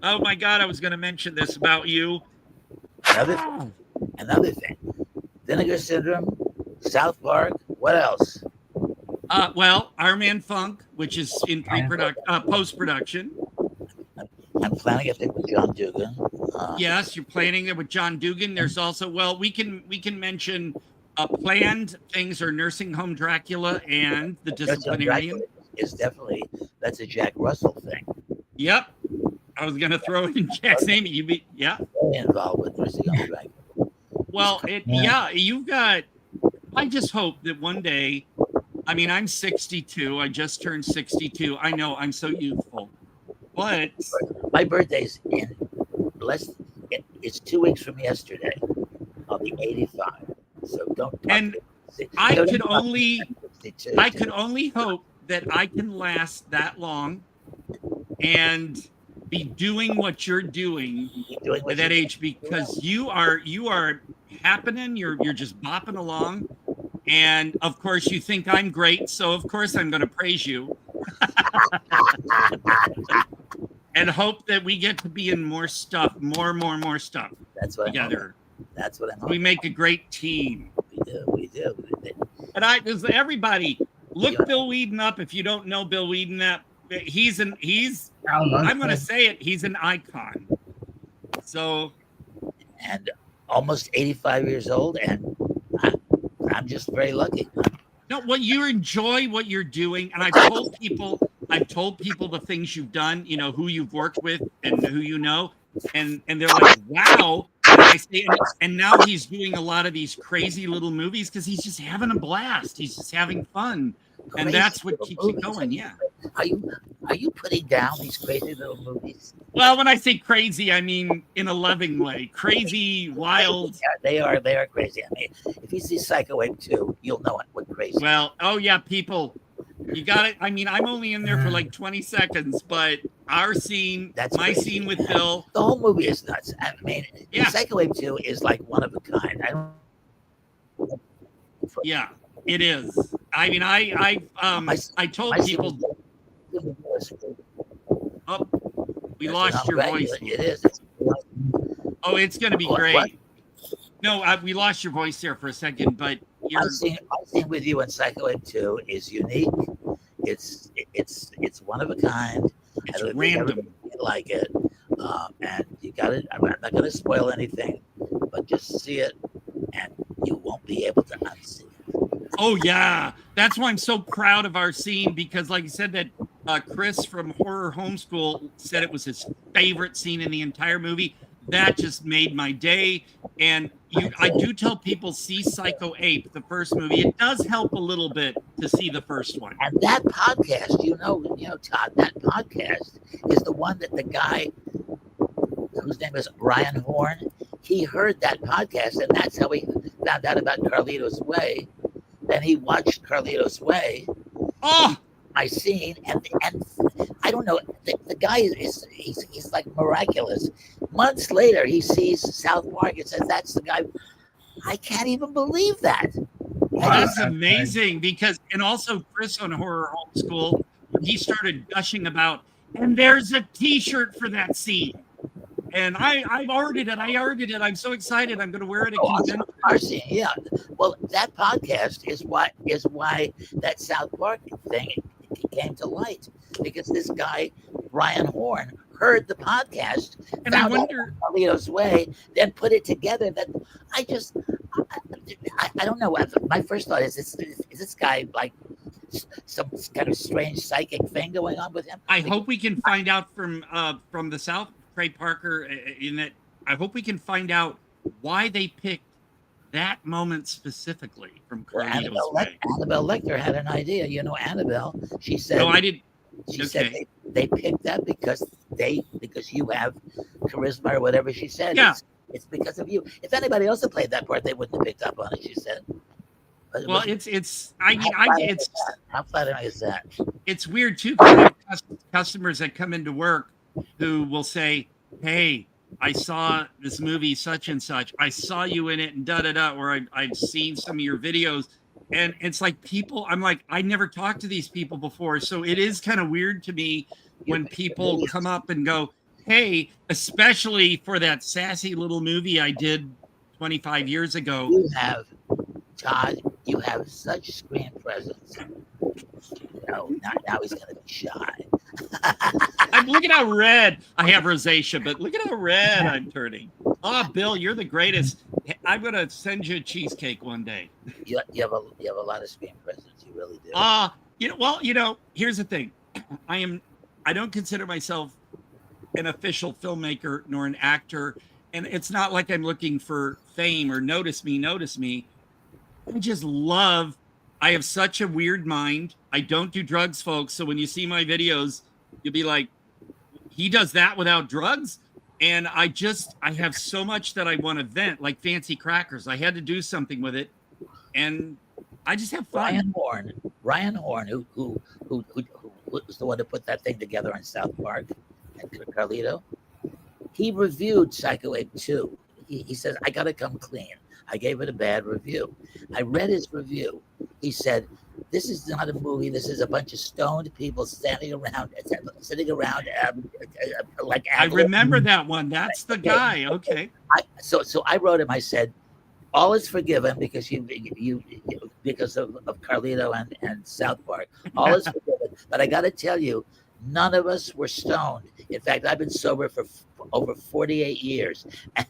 Oh my God, I was going to mention this about you. Another thing. Vinegar Syndrome, South Park. What else? Well, Our Man Funk, which is in post-production. I'm planning a thing with John Dugan. Yes, you're planning it with John Dugan. There's also, we can mention planned things are Nursing Home Dracula and The Disciplinarian. Is definitely, that's a Jack Russell thing. Yep. I was going to throw in Jack's name. Very involved with Nursing Home Dracula. Well, you've got, I just hope that one day, I mean, I'm 62. I just turned 62. I know I'm so youthful, but my birthday's it's 2 weeks from yesterday. I'll be 85. So don't. And I could only hope that I can last that long and be doing what you're doing at that age, because you are happening. You're just bopping along. And of course, you think I'm great, so of course I'm going to praise you, and hope that we get to be in more stuff, more stuff. That's what together. That's what I'm. We make a great team. We do. And everybody look Bill Weeden up if you don't know Bill Weeden. I'm going to say it. He's an icon. So, and almost 85 years old, and I'm just very lucky. No, well, you enjoy what you're doing, and I've told people the things you've done, you know, who you've worked with and who you know, and they're like, wow. And I say, and now he's doing a lot of these crazy little movies because he's just having a blast. He's just having fun, and that's what keeps it going. Yeah. Are you putting down these crazy little movies? Well, when I say crazy, I mean in a loving way. Crazy, wild. Yeah, they are crazy. I mean, if you see Psycho Ape 2, you'll know what crazy. Well, oh yeah, people, you got it. I mean, I'm only in there for like 20 seconds, but our scene, my scene with Bill, the whole movie is nuts. I mean, Psycho Ape 2 is like one of a kind. Yeah, it is. I mean, I told people. Oh, we lost your voice. It is. Oh, it's going to be great. What? No, we lost your voice there for a second, but my scene with you in Psycho Ape 2 is unique. It's one of a kind. It's random. Like it, and you got it. I'm not going to spoil anything, but just see it, and you won't be able to unsee it. Oh yeah, that's why I'm so proud of our scene, because, like you said, that Chris from Horror Homeschool said it was his favorite scene in the entire movie. That just made my day. And I do tell people, see Psycho Ape, the first movie. It does help a little bit to see the first one. And that podcast, you know, Todd, that podcast is the one that the guy whose name is Ryan Horn, he heard that podcast, and that's how he found out about Carlito's Way. Then he watched Carlito's Way. Oh, my scene, and I don't know. The guy he's like miraculous. Months later, he sees South Park and says, "That's the guy." I can't even believe that. That's amazing, because, and also Chris on Horror Homeschool, he started gushing about, and there's a T-shirt for that scene. And I've ordered it. I'm so excited. I'm going to wear it at convention. Yeah. Well, that podcast is why that South Park thing came to light, because this guy Ryan Horn heard the podcast, and I wonder Carlito's Way, then put it together. That I don't know. My first thought is this guy like some kind of strange psychic thing going on with him? I hope we can find out from the South. Trey Parker, in that, I hope we can find out why they picked that moment specifically from Carlito's Way. Annabelle Lecter had an idea. You know, Annabelle, she said. No, I didn't. She said they picked that because you have charisma or whatever she said. Yeah. It's because of you. If anybody else had played that part, they wouldn't have picked up on it, she said. But well, how flattering is that? It's weird too, because I have customers that come into work who will say, "Hey, I saw this movie such and such. I saw you in it, and da-da-da," or I've seen some of your videos. And it's like, people, I'm like, I never talked to these people before. So it is kind of weird to me when people come up and go, "Hey," especially for that sassy little movie I did 25 years ago. Todd, you have such screen presence. No, now he's going to be shy. Look at how red I have rosacea, but look at how red I'm turning. Oh, Bill, you're the greatest. I'm going to send you a cheesecake one day. You have a lot of screen presence. You really do. Here's the thing. I don't consider myself an official filmmaker nor an actor, and it's not like I'm looking for fame or notice me. I have such a weird mind. I don't do drugs, folks. So when you see my videos, you'll be like, he does that without drugs? And I have so much that I want to vent, like Fancy Crackers. I had to do something with it, and I just have fun. Ryan Horn, who was the one to put that thing together on South Park and Carlito, he reviewed Psycho Ape 2. He says, "I got to come clean. I gave it a bad review." I read his review. He said, "This is not a movie. This is a bunch of stoned people sitting around like." I remember that one. That's the guy. Okay. So I wrote him. I said, "All is forgiven because you because of Carlito and South Park. All is forgiven. But I got to tell you, none of us were stoned. In fact, I've been sober for over 48 years." And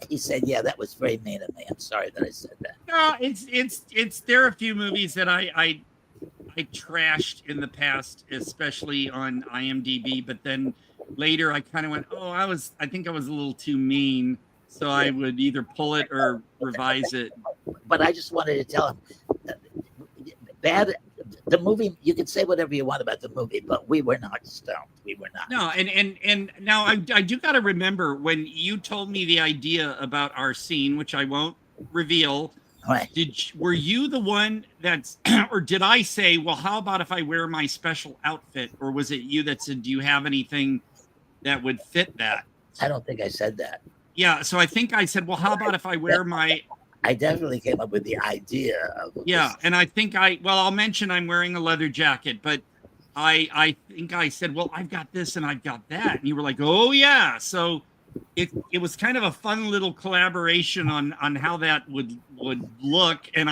he said, "Yeah, that was very mean of me. I'm sorry that I said that." No, it's there are a few movies that I trashed in the past, especially on IMDb, but then later I kind of went, oh, I think I was a little too mean, so I would either pull it or revise it. But I just wanted to tell him the movie, you can say whatever you want about the movie, but we were not stoned. We were not. No, and now I do got to remember when you told me the idea about our scene, which I won't reveal. Right. Were you the one that's, or did I say, well, how about if I wear my special outfit? Or was it you that said, do you have anything that would fit that? I don't think I said that. Yeah. So I think I said, well, how about if I wear my, I definitely came up with the idea of yeah. And I think I'll mention I'm wearing a leather jacket, but I think I said, well, I've got this and I've got that. And you were like, oh yeah. So it was kind of a fun little collaboration on how that would look. And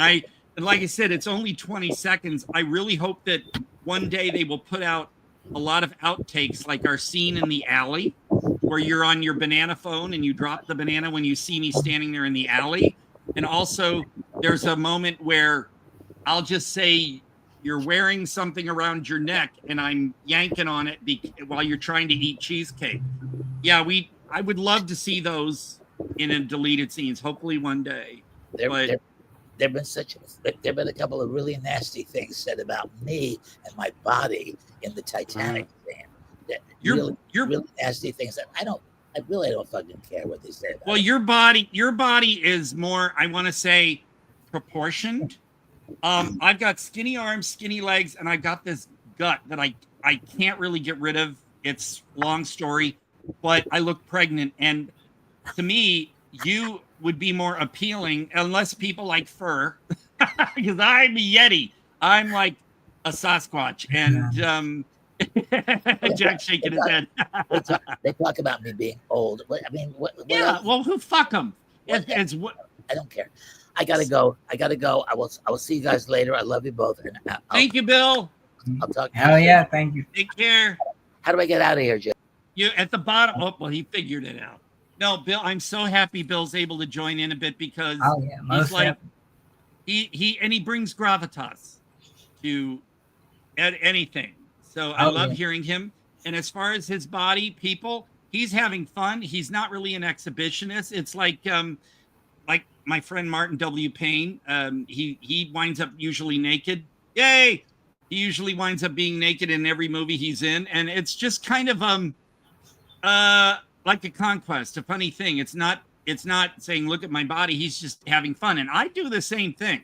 like I said, it's only 20 seconds. I really hope that one day they will put out a lot of outtakes, like our scene in the alley where you're on your banana phone and you drop the banana when you see me standing there in the alley. And also there's a moment where I'll just say you're wearing something around your neck and I'm yanking on it while you're trying to eat cheesecake. Yeah, I would love to see those in a deleted scenes. Hopefully one day. There've been a couple of really nasty things said about me and my body in the Titanic scene. Really nasty things that I really don't fucking care what they say about well, it. your body is more, I want to say, proportioned. I've got skinny arms, skinny legs, and I've got this gut that I can't really get rid of. It's a long story, but I look pregnant. And to me, you would be more appealing unless people like fur, because I'm a Yeti. I'm like a Sasquatch. And Jack's shaking his head. They talk about me being old. I mean, what yeah, else? well, who fuck them? I don't care. I gotta go. I will see you guys later. I love you both. And thank you, Bill. I'll talk to you. Hell yeah, thank you. Take care. How do I get out of here, Jay? You at the bottom. Oh, well, he figured it out. No, Bill, I'm so happy Bill's able to join in a bit because he's like he brings gravitas to anything. So I love hearing him. And as far as his body, people, he's having fun. He's not really an exhibitionist. It's like my friend Martin W. Payne. He winds up usually naked. Yay! He usually winds up being naked in every movie he's in, and it's just kind of like a conquest, a funny thing. It's not saying look at my body. He's just having fun, and I do the same thing.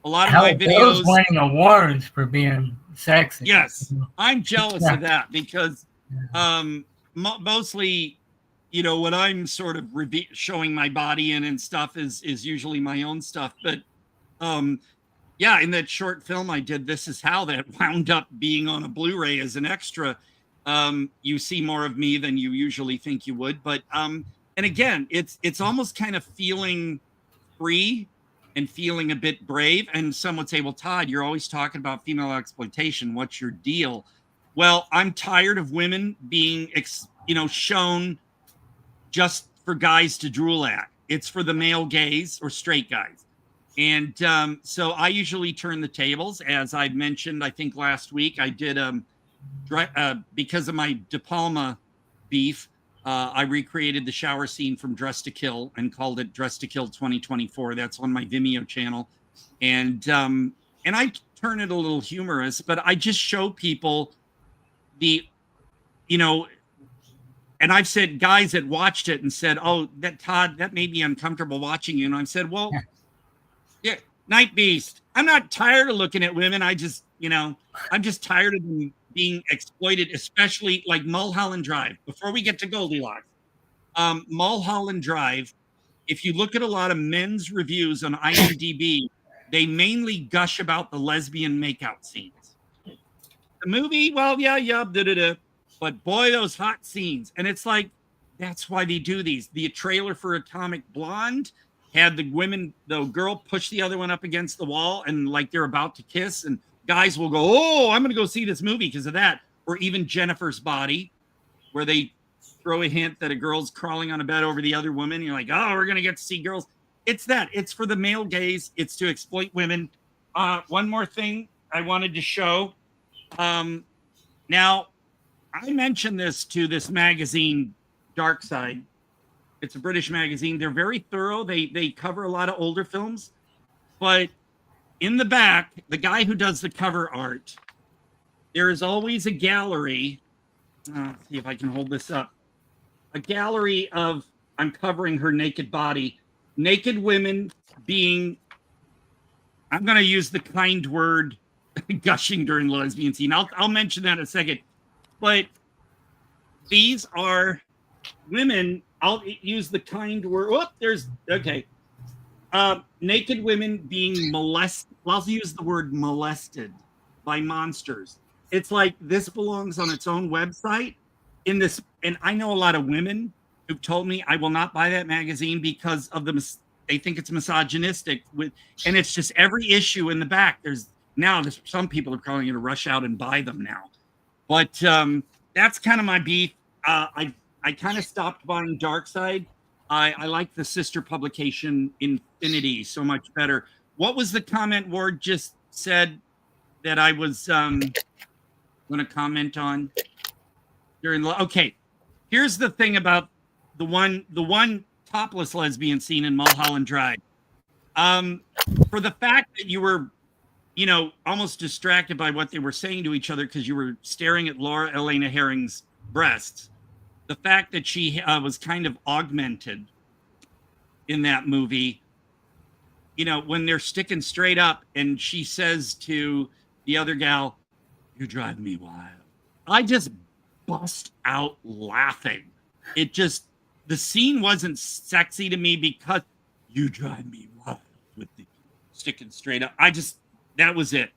A lot of my videos winning awards for being sexy. Yes, I'm jealous of that because mostly, what I'm sort of showing my body in and stuff is usually my own stuff. But yeah, in that short film I did, This Is How, that wound up being on a Blu-ray as an extra. You see more of me than you usually think you would. But and again, it's almost kind of feeling free and feeling a bit brave. And some would say, well, Todd, you're always talking about female exploitation. What's your deal? Well, I'm tired of women being, shown just for guys to drool at. It's for the male gaze or straight guys. And so I usually turn the tables. As I mentioned, I think last week I did, because of my De Palma beef, I recreated the shower scene from Dress to Kill and called it Dress to Kill 2024. That's on my Vimeo channel. And I turn it a little humorous, but I just show people and I've said guys that watched it and said, oh, that Todd, that made me uncomfortable watching you. And I've said, well, yeah, Night Beast, I'm not tired of looking at women. I just, I'm just tired of them being exploited, especially like Mulholland Drive. Before we get to Goldilocks, Mulholland Drive, if you look at a lot of men's reviews on IMDb, they mainly gush about the lesbian makeout scenes. The movie, well, yeah, but boy, those hot scenes. And it's like, that's why they do these. The trailer for Atomic Blonde had the girl push the other one up against the wall and like they're about to kiss, and guys will go, oh, I'm going to go see this movie because of that. Or even Jennifer's Body, where they throw a hint that a girl's crawling on a bed over the other woman. You're like, oh, we're going to get to see girls. it's that. It's for the male gaze. It's to exploit women. One more thing I wanted to show. Now, I mentioned this to this magazine, Dark Side. It's a British magazine. They're very thorough. They cover a lot of older films. But in the back, the guy who does the cover art, there is always a gallery. Let's see if I can hold this up. A gallery of uncovering her naked body. Naked women being, I'm going to use the kind word, gushing during the lesbian scene. I'll mention that in a second. But these are women. I'll use the kind word. Oh, there's, okay. Naked women being molested. I'll use the word molested by monsters. It's like this belongs on its own website. In this, and I know a lot of women who've told me I will not buy that magazine because of they think it's misogynistic and it's just every issue in the back. There's some people are calling it a rush out and buy them now, but that's kind of my beef. I kind of stopped buying Dark Side. I like the sister publication Infinity so much better. What was the comment Ward just said that I was going to comment on? Okay, here's the thing about the one topless lesbian scene in Mulholland Drive. For the fact that you were, almost distracted by what they were saying to each other because you were staring at Laura Elena Herring's breasts, the fact that she was kind of augmented in that movie, when they're sticking straight up and she says to the other gal, "You drive me wild." I just bust out laughing. The scene wasn't sexy to me because "you drive me wild" with the sticking straight up. That was it.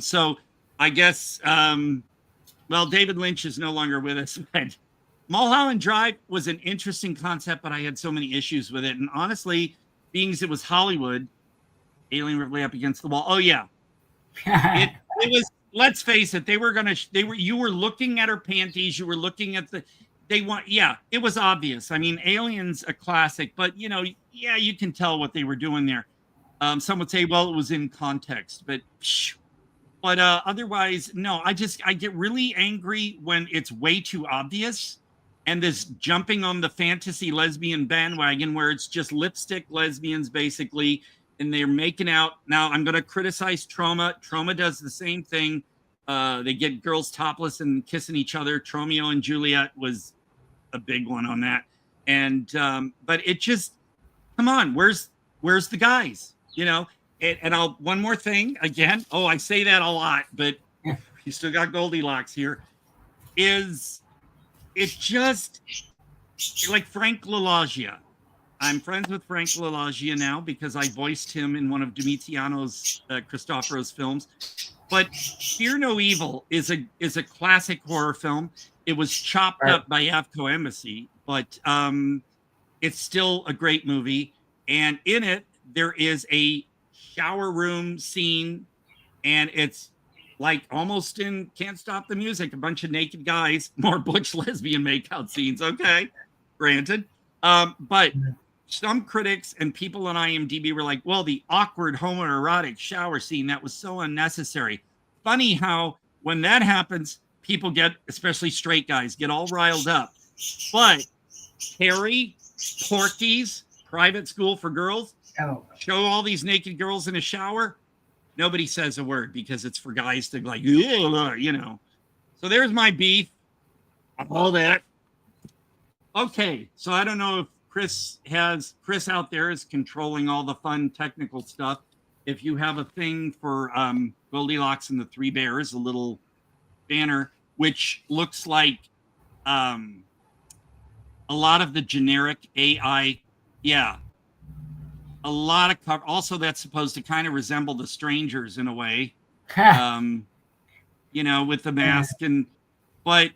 So I guess, David Lynch is no longer with us, but Mulholland Drive was an interesting concept, but I had so many issues with it. And honestly, being as it was Hollywood, Alien Ripley up against the wall. Oh yeah. It was, let's face it, you were looking at her panties, you were looking at it was obvious. I mean, Alien's a classic, but you can tell what they were doing there. Some would say, well, it was in context, but otherwise, no, I get really angry when it's way too obvious. And this jumping on the fantasy lesbian bandwagon where it's just lipstick lesbians, basically, and they're making out. Now, I'm going to criticize Trauma. Trauma does the same thing. They get girls topless and kissing each other. Romeo and Juliet was a big one on that. And but it just, come on, where's the guys? And one more thing again. Oh, I say that a lot, but you still got Goldilocks here. It's just like Frank LaLoggia. I'm friends with Frank LaLoggia now because I voiced him in one of Domitiano's Cristoforo's films. But Fear No Evil is a classic horror film. It was chopped up by Avco Embassy, but it's still a great movie. And in it, there is a shower room scene, and it's like almost in Can't Stop the Music, a bunch of naked guys, more butch lesbian makeout scenes. Okay, granted. But some critics and people on IMDb were like, well, the awkward homoerotic shower scene, that was so unnecessary. Funny how when that happens, people get, especially straight guys, get all riled up. But Harry, Porky's, Private School for Girls, show all these naked girls in a shower. Nobody says a word because it's for guys to like, So there's my beef. All that. Okay, so I don't know if Chris out there is controlling all the fun technical stuff. If you have a thing for Goldilocks and the Three Bears, a little banner, which looks like a lot of the generic AI. Yeah. A lot of cover. Also, that's supposed to kind of resemble The Strangers in a way, with the mask. But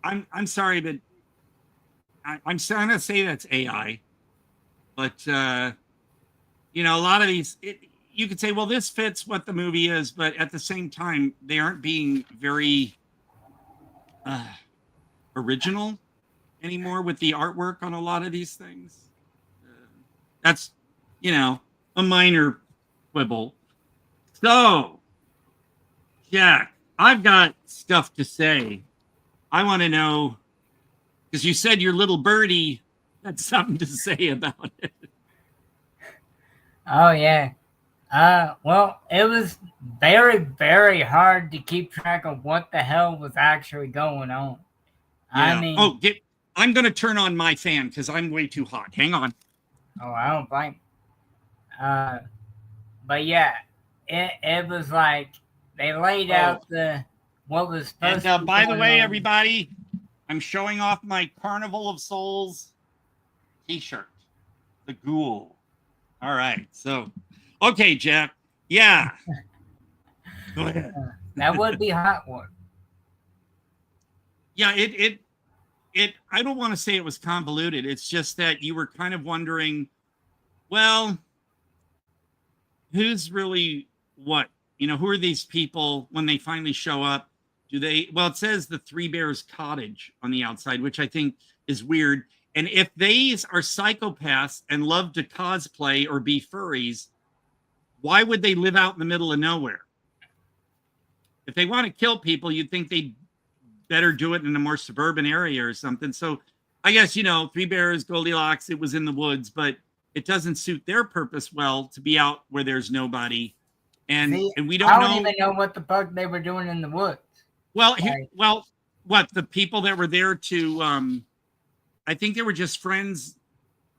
I'm sorry, but I'm going to say that's AI. But a lot of these, you could say, well, this fits what the movie is, but at the same time, they aren't being very original anymore with the artwork on a lot of these things. That's a minor quibble. So, Jack, I've got stuff to say. I want to know, because you said your little birdie had something to say about it. Oh, yeah. Well, it was very, very hard to keep track of what the hell was actually going on. Yeah. I mean, I'm going to turn on my fan because I'm way too hot. Hang on. oh, I don't blame. But yeah, it was like they laid out what was supposed to be. And by the way, on. everybody, I'm showing off my Carnival of Souls t-shirt, the Ghoul. All right, so okay, Jack. Yeah. Go ahead. That would be hot work. Yeah, it I don't want to say it was convoluted. It's just that you were kind of wondering, well, who's really what? Who are these people when they finally show up? Well, it says the Three Bears Cottage on the outside, which I think is weird. And if these are psychopaths and love to cosplay or be furries, why would they live out in the middle of nowhere? If they want to kill people, you'd think they'd better do it in a more suburban area or something. So I guess, Three Bears, Goldilocks, it was in the woods, but it doesn't suit their purpose well to be out where there's nobody. And we don't know. I don't even know what the fuck they were doing in the woods. Well, what the people that were there to, I think they were just friends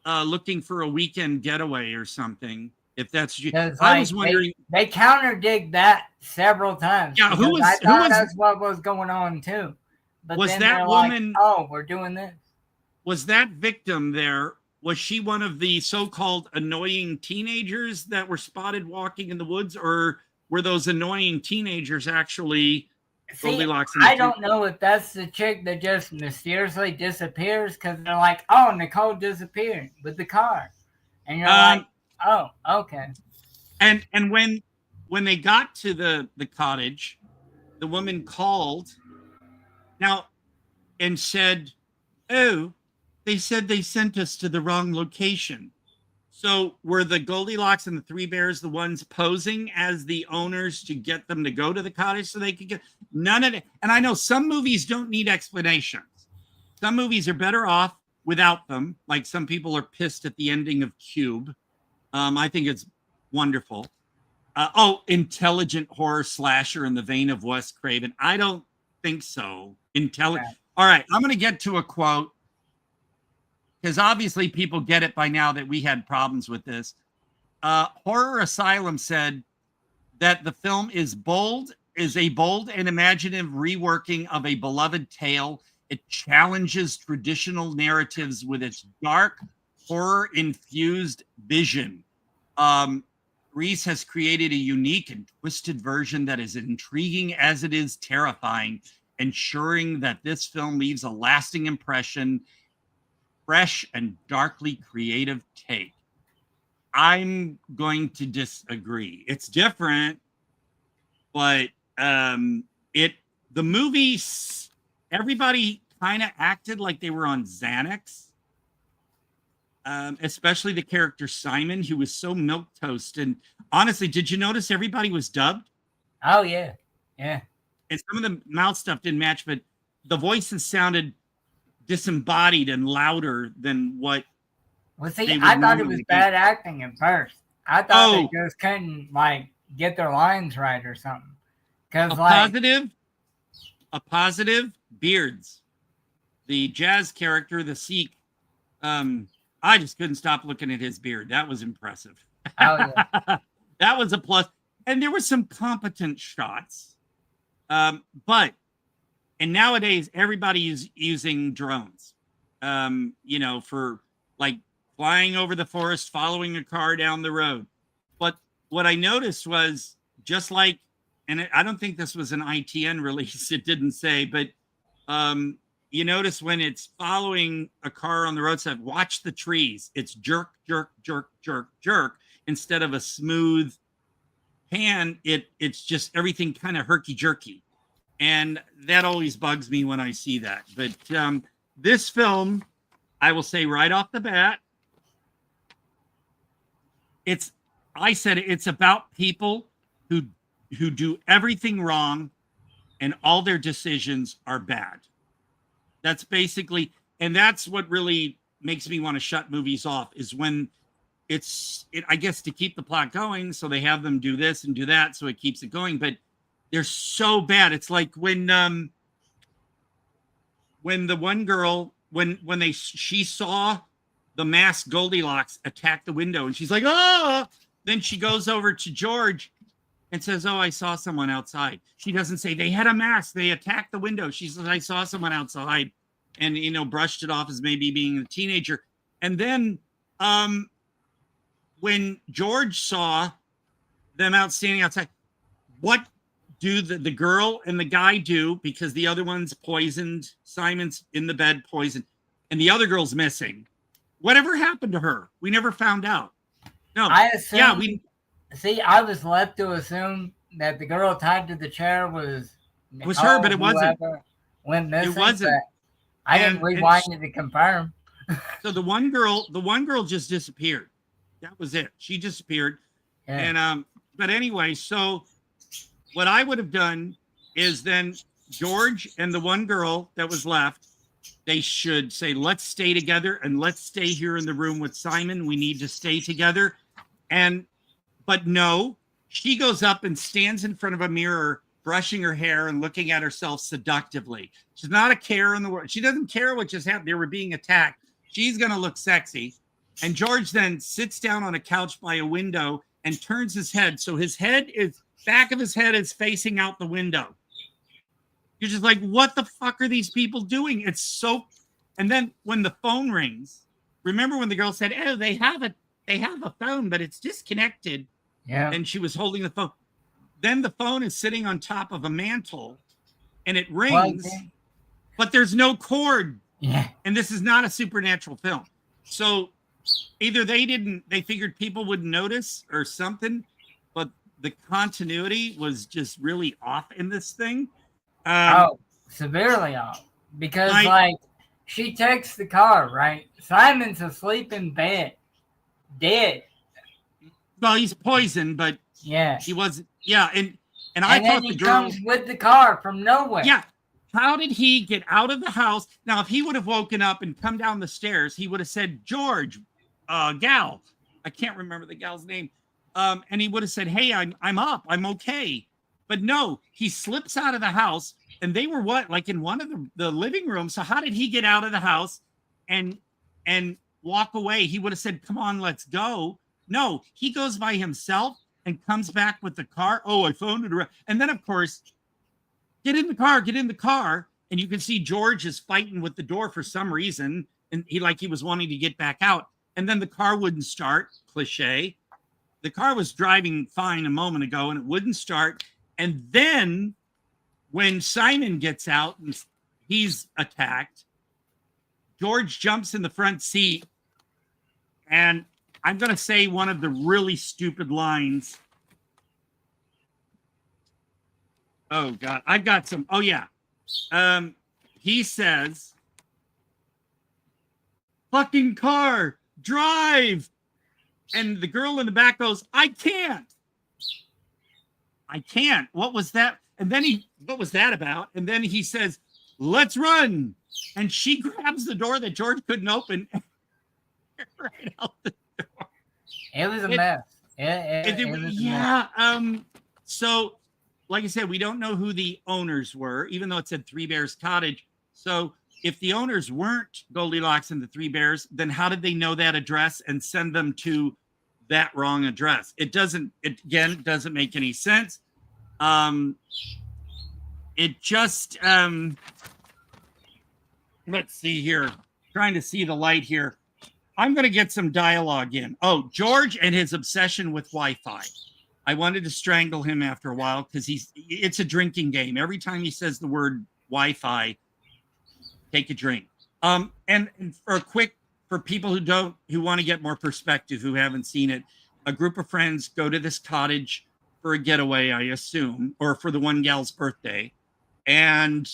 looking for a weekend getaway or something. If that's you, I was wondering. They counterdigged that several times. Yeah, I thought that's what was going on too. But was then that woman? Like, oh, we're doing this. Was that victim there? Was she one of the so-called annoying teenagers that were spotted walking in the woods, or were those annoying teenagers actually Goldilocks? I don't know if that's the chick that just mysteriously disappears because they're like, oh, Nicole disappeared with the car. And you're like, oh, okay. And when they got to the cottage, the woman called and said, oh, they said they sent us to the wrong location. So were the Goldilocks and the Three Bears the ones posing as the owners to get them to go to the cottage so they could get none of it? And I know some movies don't need explanations. Some movies are better off without them. Like some people are pissed at the ending of Cube. I think it's wonderful. Intelligent horror slasher in the vein of Wes Craven. I don't think so. Intelligent. All right, I'm going to get to a quote because obviously people get it by now that we had problems with this. Horror Asylum said that the film is a bold and imaginative reworking of a beloved tale. It challenges traditional narratives with its dark, horror-infused vision. Reese has created a unique and twisted version that is intriguing as it is terrifying, ensuring that this film leaves a lasting impression, fresh and darkly creative take. I'm going to disagree. It's different, but the movie, everybody kind of acted like they were on Xanax. Especially the character Simon, who was so milquetoast. And honestly, did you notice everybody was dubbed? Oh, yeah. Yeah. And some of the mouth stuff didn't match, but the voices sounded disembodied and louder than what. Well, see, I thought it was bad acting at first. I thought they just couldn't, get their lines right or something. A positive, Beards. The jazz character, the Sikh, I just couldn't stop looking at his beard. That was impressive. Oh, yeah. That was a plus. And there were some competent shots. But nowadays, everybody is using drones, for flying over the forest, following a car down the road. But what I noticed was and I don't think this was an ITN release. It didn't say, but you notice when it's following a car on the roadside, watch the trees. It's jerk, jerk, jerk, jerk, jerk. Instead of a smooth pan, it's just everything kind of herky-jerky. And that always bugs me when I see that. But this film, I will say right off the bat, I said it's about people who do everything wrong and all their decisions are bad. That's basically, and that's what really makes me want to shut movies off, is when I guess to keep the plot going, so they have them do this and do that, so it keeps it going, but they're so bad. It's like when the one girl, she saw the masked Goldilocks attack the window, and she's like, oh, then she goes over to George and says, oh, I saw someone outside. She doesn't say they had a mask, they attacked the window. She says, I saw someone outside, and brushed it off as maybe being a teenager. And then when George saw them standing outside, what do the girl and the guy do? Because the other one's poisoned, Simon's in the bed poisoned, and the other girl's missing. Whatever happened to her? We never found out. No, I assume. See, I was left to assume that the girl tied to the chair was her, but it wasn't. Went missing. It wasn't. I didn't rewind it to confirm. So the one girl just disappeared. That was it. She disappeared. Yeah. And but anyway, so what I would have done is then George and the one girl that was left, they should say, let's stay together and let's stay here in the room with Simon. We need to stay together. But no, she goes up and stands in front of a mirror, brushing her hair and looking at herself seductively. She's not a care in the world. She doesn't care what just happened. They were being attacked. She's going to look sexy. And George then sits down on a couch by a window and turns his head. So back of his head is facing out the window. You're just like, what the fuck are these people doing? It's so. And then when the phone rings, remember when the girl said, oh, they have a phone, but it's disconnected. Yeah. And she was holding the phone. Then the phone is sitting on top of a mantle and it rings, but there's no cord. Yeah. And this is not a supernatural film. So either they figured people wouldn't notice or something, but the continuity was just really off in this thing. Severely off. Because she takes the car, right? Simon's asleep in bed, dead. Well, he's poisoned, but yeah, he wasn't. Yeah, and I thought the girl comes with the car from nowhere. Yeah, how did he get out of the house? Now, if he would have woken up and come down the stairs, he would have said, "George, gal," I can't remember the gal's name, and he would have said, "Hey, I'm up, I'm okay." But no, he slips out of the house, and they were like in one of the living rooms. So how did he get out of the house and walk away? He would have said, "Come on, let's go." No, he goes by himself and comes back with the car. Oh, I phoned it around. And then, of course, get in the car. And you can see George is fighting with the door for some reason. And he was wanting to get back out. And then the car wouldn't start. Cliche. The car was driving fine a moment ago and it wouldn't start. And then when Simon gets out and he's attacked, George jumps in the front seat, and I'm going to say one of the really stupid lines. Oh, God. I've got some. Oh, yeah. He says, fucking car, drive. And the girl in the back goes, I can't. What was that? And then what was that about? And then he says, let's run. And she grabs the door that George couldn't open right out the door. It was a mess. It was yeah. A mess. So, like I said, we don't know who the owners were, even though it said Three Bears Cottage. So if the owners weren't Goldilocks and the Three Bears, then how did they know that address and send them to that wrong address? It doesn't make any sense. It just, let's see here. Trying to see the light here. I'm going to get some dialogue in. Oh, George and his obsession with Wi-Fi. I wanted to strangle him after a while because it's a drinking game. Every time he says the word Wi-Fi, take a drink. And for people who want to get more perspective, who haven't seen it, a group of friends go to this cottage for a getaway, I assume, or for the one gal's birthday. And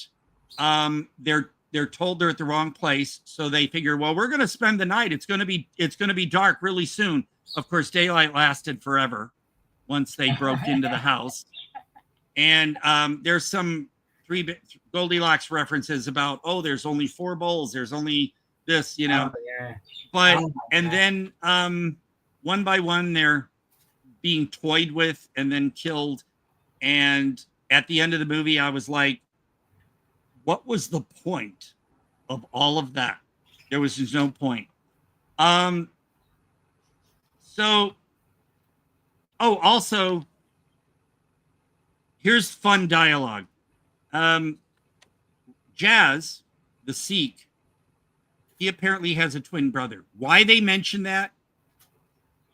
they're told they're at the wrong place. So they figure, well, we're going to spend the night. It's going to be dark really soon. Of course, daylight lasted forever once they broke into the house. And there's some Goldilocks references about, oh, there's only 4 bowls. There's only this, you know. Oh, yeah. But, Oh, and God. then one by one, they're being toyed with and then killed. And at the end of the movie, I was like, what was the point of all of that? There was just no point. So, oh, also, here's fun dialogue. Jazz, the Sikh, he apparently has a twin brother. Why they mention that,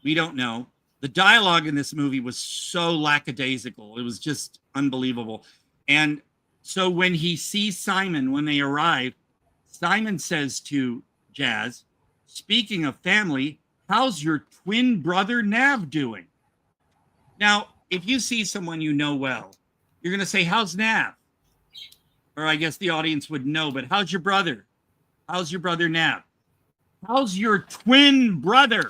we don't know. The dialogue in this movie was so lackadaisical. It was just unbelievable. And so when he sees Simon, when they arrive, Simon says to Jazz, speaking of family, how's your twin brother Nav doing? Now, if you see someone you know well, you're going to say, how's Nav? Or I guess the audience would know, but how's your brother? How's your brother Nav? How's your twin brother?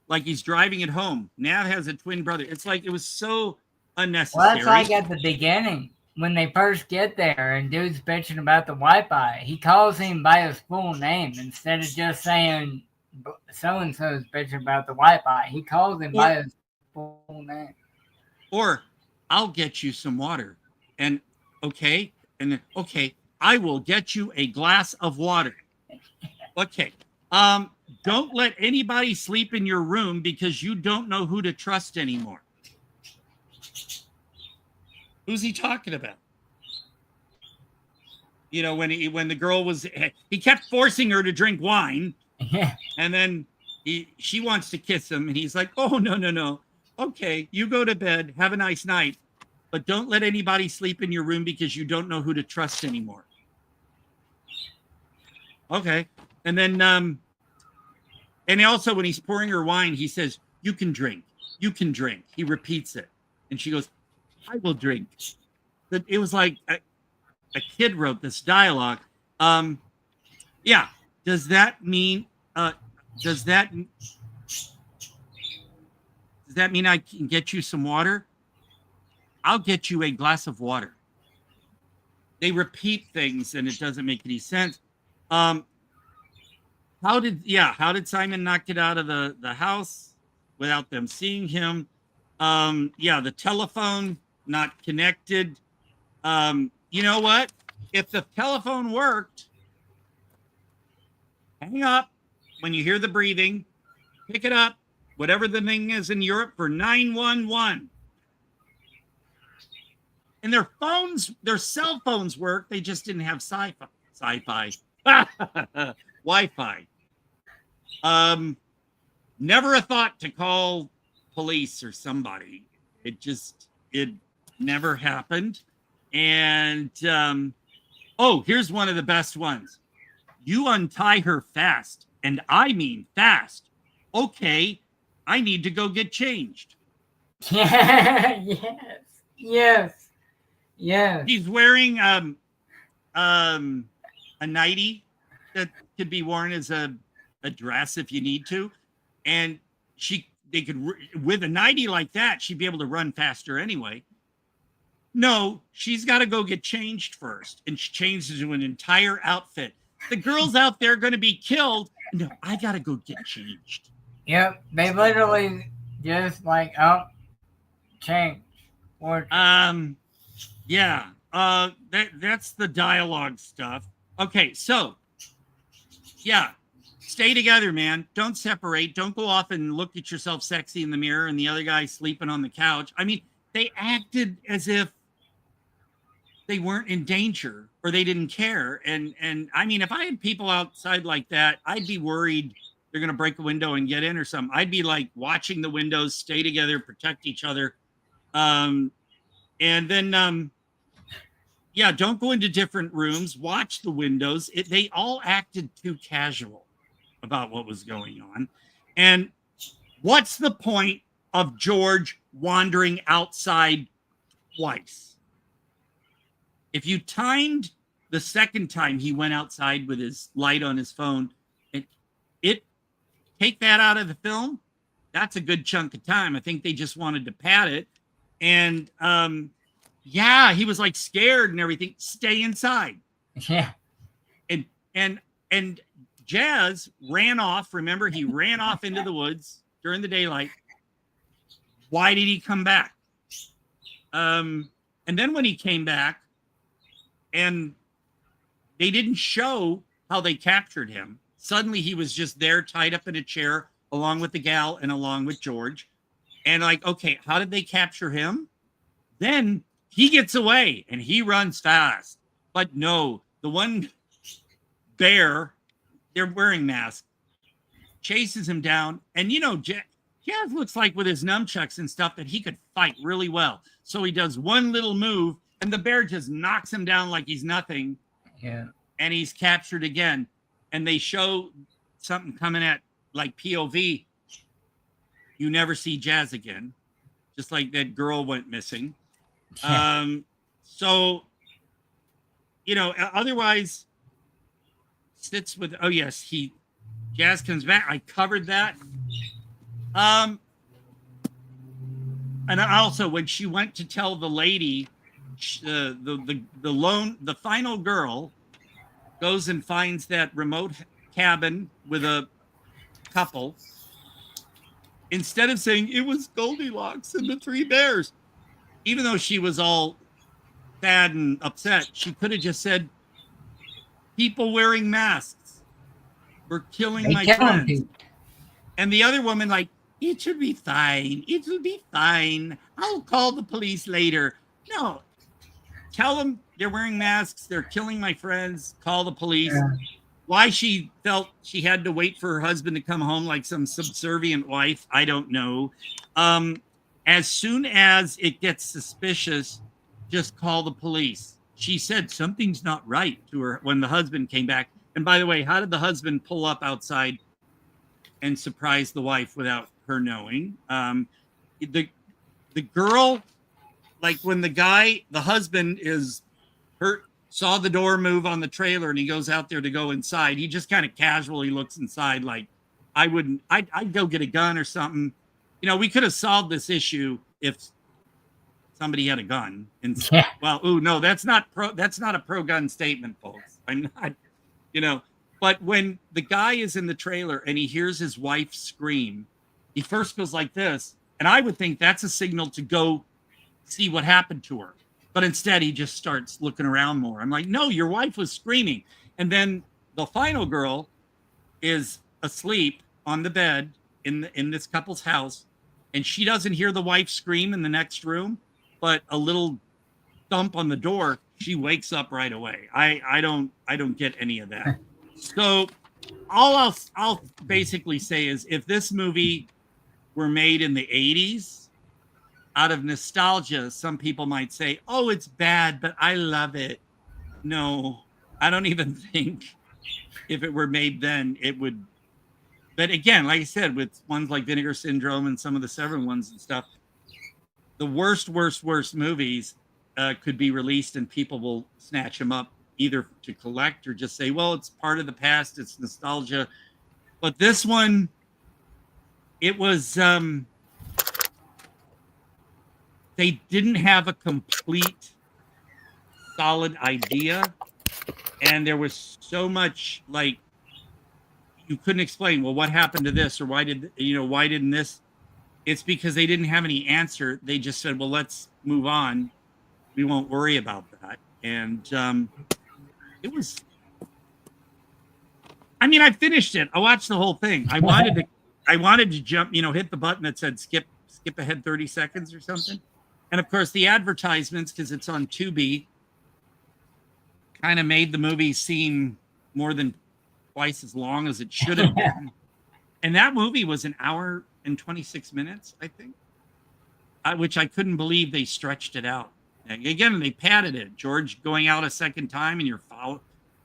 Like he's driving it home. Nav has a twin brother. It's like it was so unnecessary. Well, that's like at the beginning when they first get there and dude's bitching about the Wi-Fi. He calls him by his full name instead of just saying so-and-so's bitching about the Wi-Fi. He calls him by his full name. Or I'll get you some water. And okay. And then, okay, I will get you a glass of water. Okay. Don't let anybody sleep in your room because you don't know who to trust anymore. Who's he talking about? You know, when the girl was, he kept forcing her to drink wine. Yeah. And then she wants to kiss him. And he's like, oh, no. Okay, you go to bed. Have a nice night. But don't let anybody sleep in your room because you don't know who to trust anymore. Okay. And then, and also when he's pouring her wine, he says, you can drink. You can drink. He repeats it. And she goes, I will drink. But it was like a kid wrote this dialogue. Yeah. Does that mean, does that mean I can get you some water? I'll get you a glass of water. They repeat things and it doesn't make any sense. How did Simon not get out of the house without them seeing him? The telephone not connected. You know what? If the telephone worked, hang up when you hear the breathing, pick it up, whatever the thing is in Europe, for 911. And their cell phones work. They just didn't have sci-fi. Wi-Fi. Never a thought to call police or somebody. It never happened. And here's one of the best ones. You untie her fast, and I mean fast. Okay, I need to go get changed. Yeah, yes. He's wearing a nightie that could be worn as a dress if you need to, and they could, with a nightie like that, she'd be able to run faster anyway. No, she's got to go get changed first, and she changes into an entire outfit. The girls out there are going to be killed. No, I got to go get changed. Yep, they literally just like, change. Or yeah. That's the dialogue stuff. Okay, so yeah, stay together, man. Don't separate. Don't go off and look at yourself sexy in the mirror and the other guy sleeping on the couch. I mean, they acted as if they weren't in danger or they didn't care. And I mean, if I had people outside like that, I'd be worried they're going to break a window and get in or something. I'd be like watching the windows, stay together, protect each other. And then, don't go into different rooms, watch the windows. They all acted too casual about what was going on. And what's the point of George wandering outside twice? If you timed the second time he went outside with his light on his phone, it take that out of the film, that's a good chunk of time. I think they just wanted to pad it. And yeah, he was like scared and everything. Stay inside. Yeah. And Jazz ran off. Remember, he ran off into the woods during the daylight. Why did he come back? And then when he came back, and they didn't show how they captured him. Suddenly he was just there tied up in a chair along with the gal and along with George. And like, okay, how did they capture him? Then he gets away and he runs fast. But no, the one bear, they're wearing masks, chases him down. And, you know, Jazz looks like with his nunchucks and stuff that he could fight really well. So he does one little move and the bear just knocks him down like he's nothing. Yeah. And he's captured again. And they show something coming at like POV. You never see Jazz again. Just like that girl went missing. Yeah. So, you know, otherwise sits with, oh yes, Jazz comes back. I covered that. And also when she went to tell the lady, the final girl goes and finds that remote cabin with a couple. Instead of saying it was Goldilocks and the three bears, even though she was all sad and upset, she could have just said, people wearing masks were killing my friends. And the other woman, like, it should be fine. It will be fine. I'll call the police later. No, tell them they're wearing masks. They're killing my friends. Call the police. Yeah. Why she felt she had to wait for her husband to come home like some subservient wife, I don't know. As soon as it gets suspicious, just call the police. She said something's not right to her when the husband came back. And by the way, how did the husband pull up outside and surprise the wife without her knowing? The girl, like when the husband is hurt, saw the door move on the trailer and he goes out there to go inside. He just kind of casually looks inside like, I'd go get a gun or something. You know, we could have solved this issue if somebody had a gun. And well, no, that's not a pro-gun statement, folks. I'm not, you know. But when the guy is in the trailer and he hears his wife scream, he first goes like this, and I would think that's a signal to go see what happened to her. But instead, he just starts looking around more. I'm like, no, your wife was screaming. And then the final girl is asleep on the bed in this couple's house, and she doesn't hear the wife scream in the next room, but a little thump on the door, she wakes up right away. I don't get any of that. So all I'll basically say is if this movie were made in the 80s, out of nostalgia, some people might say, oh, it's bad, but I love it. No, I don't even think if it were made then it would. But again, like I said, with ones like Vinegar Syndrome and some of the Severin ones and stuff, the worst movies could be released and people will snatch them up either to collect or just say, well, it's part of the past, it's nostalgia. But this one, it was, they didn't have a complete solid idea. And there was so much like, you couldn't explain, well, what happened to this? Or why didn't this? It's because they didn't have any answer. They just said, well, let's move on. We won't worry about that. And it was, I mean, I finished it. I watched the whole thing. I wanted to jump, hit the button that said skip ahead 30 seconds or something. And of course the advertisements, because it's on Tubi, kind of made the movie seem more than twice as long as it should have been. And that movie was an hour and 26 minutes, I think, which I couldn't believe they stretched it out. Again, they padded it. George going out a second time and you're following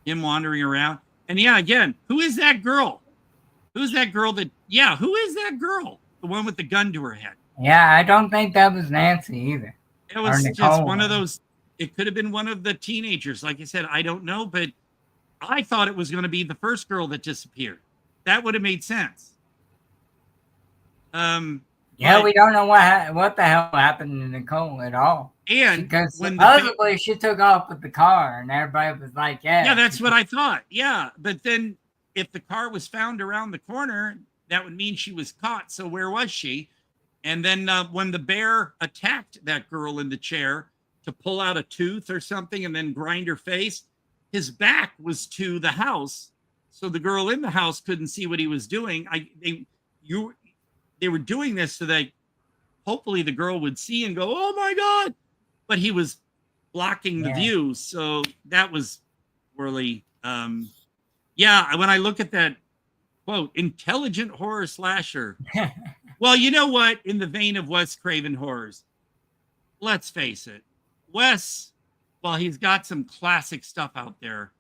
him wandering around. And yeah, again, who is that girl? Who's that girl who is that girl? The one with the gun to her head. Yeah, I don't think that was Nancy either. It was just one of those, it could have been one of the teenagers. Like I said, I don't know, but I thought it was going to be the first girl that disappeared. That would have made sense. Yeah, but- we don't know what the hell happened to Nicole at all. and Because when supposedly she took off with the car, and everybody was like, yeah, that's what I thought. Yeah, but then if the car was found around the corner, that would mean she was caught. So where was she? And then when the bear attacked that girl in the chair to pull out a tooth or something and then grind her face, his back was to the house, so the girl in the house couldn't see what he was doing. They were doing this so that hopefully the girl would see and go, "Oh my God!" But he was blocking the view, so that was really, yeah. When I look at that quote, intelligent horror slasher. Well, you know what? In the vein of Wes Craven horrors, let's face it, Wes, while he's got some classic stuff out there,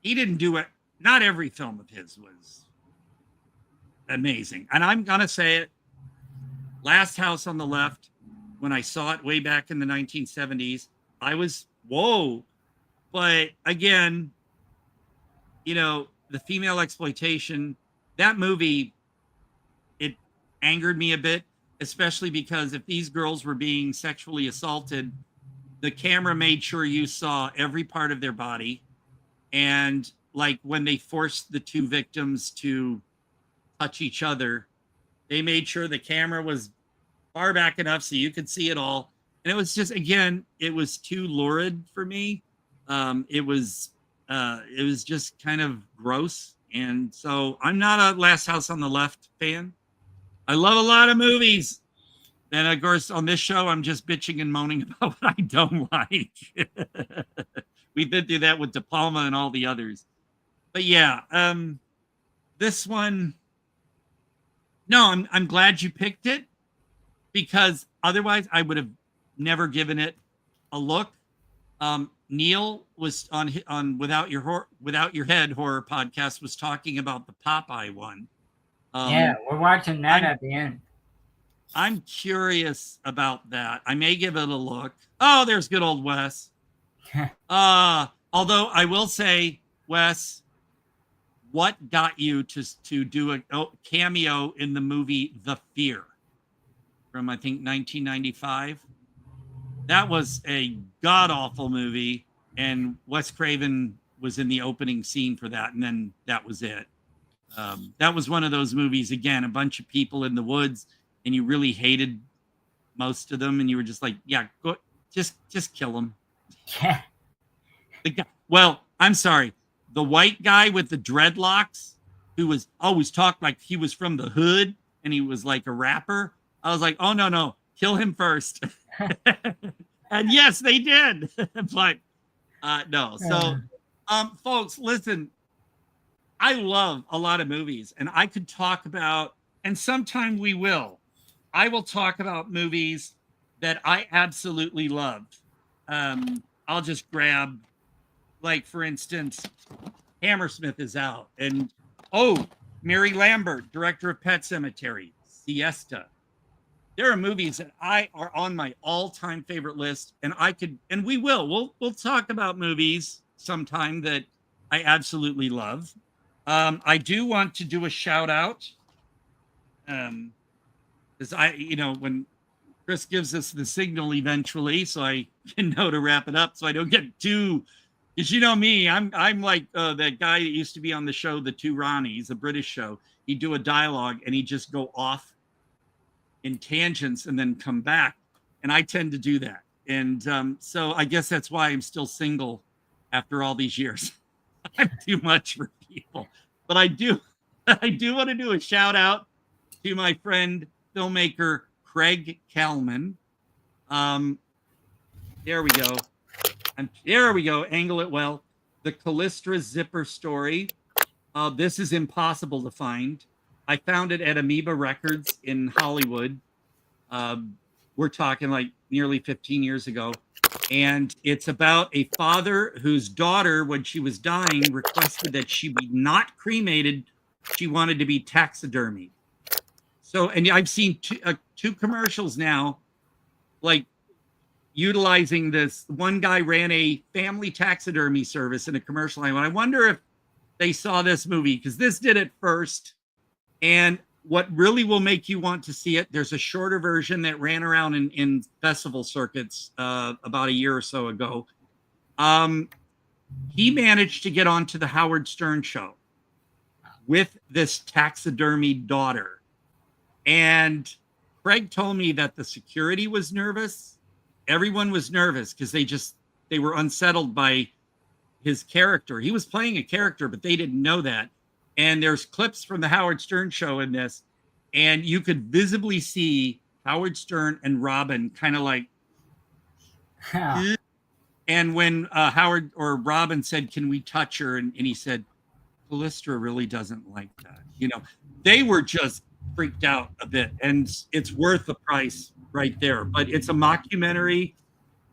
he didn't do it. Not every film of his was amazing. And I'm going to say it, Last House on the Left, when I saw it way back in the 1970s, I was, whoa. But again, you know, the female exploitation, that movie, it angered me a bit, especially because if these girls were being sexually assaulted, the camera made sure you saw every part of their body. And like when they forced the two victims to touch each other, they made sure the camera was far back enough so you could see it all. And it was just, again, it was too lurid for me. It was just kind of gross. And so I'm not a Last House on the Left fan. I love a lot of movies. And of course, on this show, I'm just bitching and moaning about what I don't like. We've been through that with De Palma and all the others. But yeah, this one, no, I'm glad you picked it, because otherwise I would have never given it a look. Neil was on Without Your Head horror podcast, was talking about the Popeye one. Yeah, we're watching that at the end. I'm curious about that. I may give it a look. Oh, there's good old Wes. Although I will say, Wes, what got you to do a cameo in the movie The Fear from, I think, 1995? That was a god-awful movie, and Wes Craven was in the opening scene for that, and then that was it. That was one of those movies, again, a bunch of people in the woods, and you really hated most of them, and you were just like, yeah, go, just kill them. Yeah. The guy, well, I'm sorry, the white guy with the dreadlocks, who was always talked like he was from the hood, and he was like a rapper. I was like, oh, no, kill him first. And yes, they did. But no. So, folks, listen, I love a lot of movies, and I could talk about, and sometime we will, I will talk about movies that I absolutely loved. I'll just grab, like, for instance, Hammersmith is out, and Mary Lambert, director of Pet Sematary, Siesta. There are movies that are on my all-time favorite list, and we'll talk about movies sometime that I absolutely love. I do want to do a shout out, because when Chris gives us the signal eventually, so I can know to wrap it up, so I don't get too. Because you know me, I'm like that guy that used to be on the show, The Two Ronnies, a British show. He'd do a dialogue and he'd just go off in tangents and then come back, and I tend to do that, and so I guess that's why I'm still single after all these years. I'm too much for people, but I do want to do a shout out to my friend filmmaker Craig Kalman. There we go. Angle it well. The Callistra Zipper story. This is impossible to find. I found it at Amoeba Records in Hollywood. We're talking like nearly 15 years ago. And it's about a father whose daughter, when she was dying, requested that she be not cremated. She wanted to be taxidermied. So, and I've seen two commercials now, like utilizing this. One guy ran a family taxidermy service in a commercial. I wonder if they saw this movie, because this did it first. And what really will make you want to see it, there's a shorter version that ran around in festival circuits about a year or so ago. He managed to get onto the Howard Stern show with this taxidermied daughter. And Craig told me that the security was nervous. Everyone was nervous because they were unsettled by his character. He was playing a character, but they didn't know that. And there's clips from the Howard Stern show in this, and you could visibly see Howard Stern and Robin kind of like, and when Howard or Robin said, "Can we touch her?" and he said, "Callistra really doesn't like that." They were just freaked out a bit, and it's worth the price right there. But it's a mockumentary.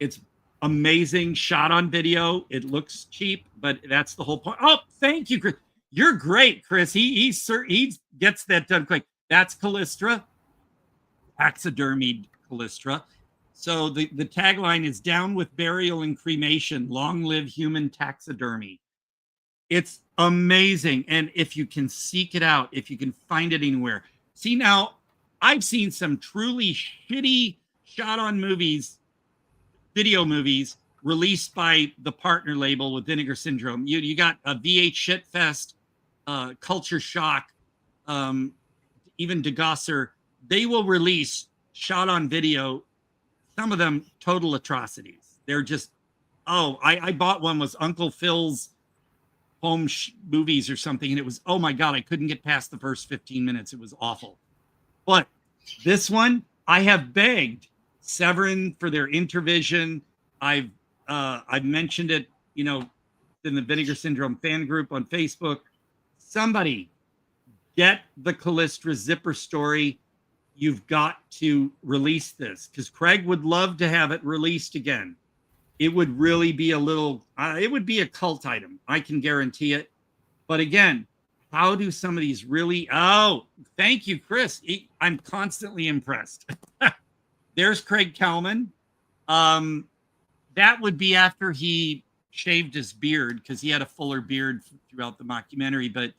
It's amazing, shot on video. It looks cheap, but that's the whole point. Oh, thank you, Chris. You're great, Chris. He gets that done quick. That's Callistra, taxidermied Callistra. So the tagline is "Down with burial and cremation, long live human taxidermy." It's amazing. And if you can seek it out, if you can find it anywhere. See, now I've seen some truly shitty shot on movies, video movies released by the partner label with Vinegar Syndrome. You got a VH Shitfest, Culture Shock, even DeGosser. They will release shot on video, some of them total atrocities. They're just, I bought one, was Uncle Phil's Home Movies or something, and it was, oh my God, I couldn't get past the first 15 minutes. It was awful. But this one, I have begged Severin for their Intervision. I've mentioned it, in the Vinegar Syndrome fan group on Facebook. Somebody get the Callistra zipper story. You've got to release this because Craig would love to have it released again. It would really be it would be a cult item. I can guarantee it. But again, how do some of these really, thank you, Chris. I'm constantly impressed. There's Craig Kelman. That would be after he shaved his beard because he had a fuller beard throughout the mockumentary, but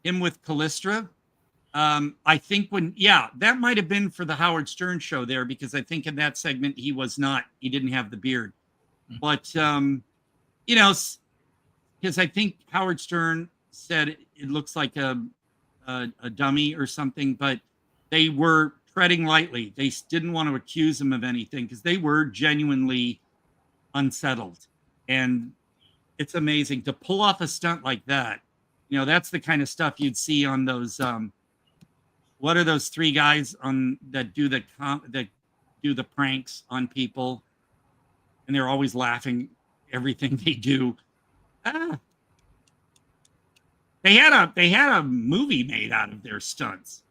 him with Callistra, I think that might have been for the Howard Stern show there, because I think in that segment he didn't have the beard. But, because I think Howard Stern said it looks like a dummy or something, but they were treading lightly. They didn't want to accuse him of anything because they were genuinely unsettled. And it's amazing to pull off a stunt like that. That's the kind of stuff you'd see on those, what are those three guys that do the pranks on people, and they're always laughing everything they do. They had a movie made out of their stunts.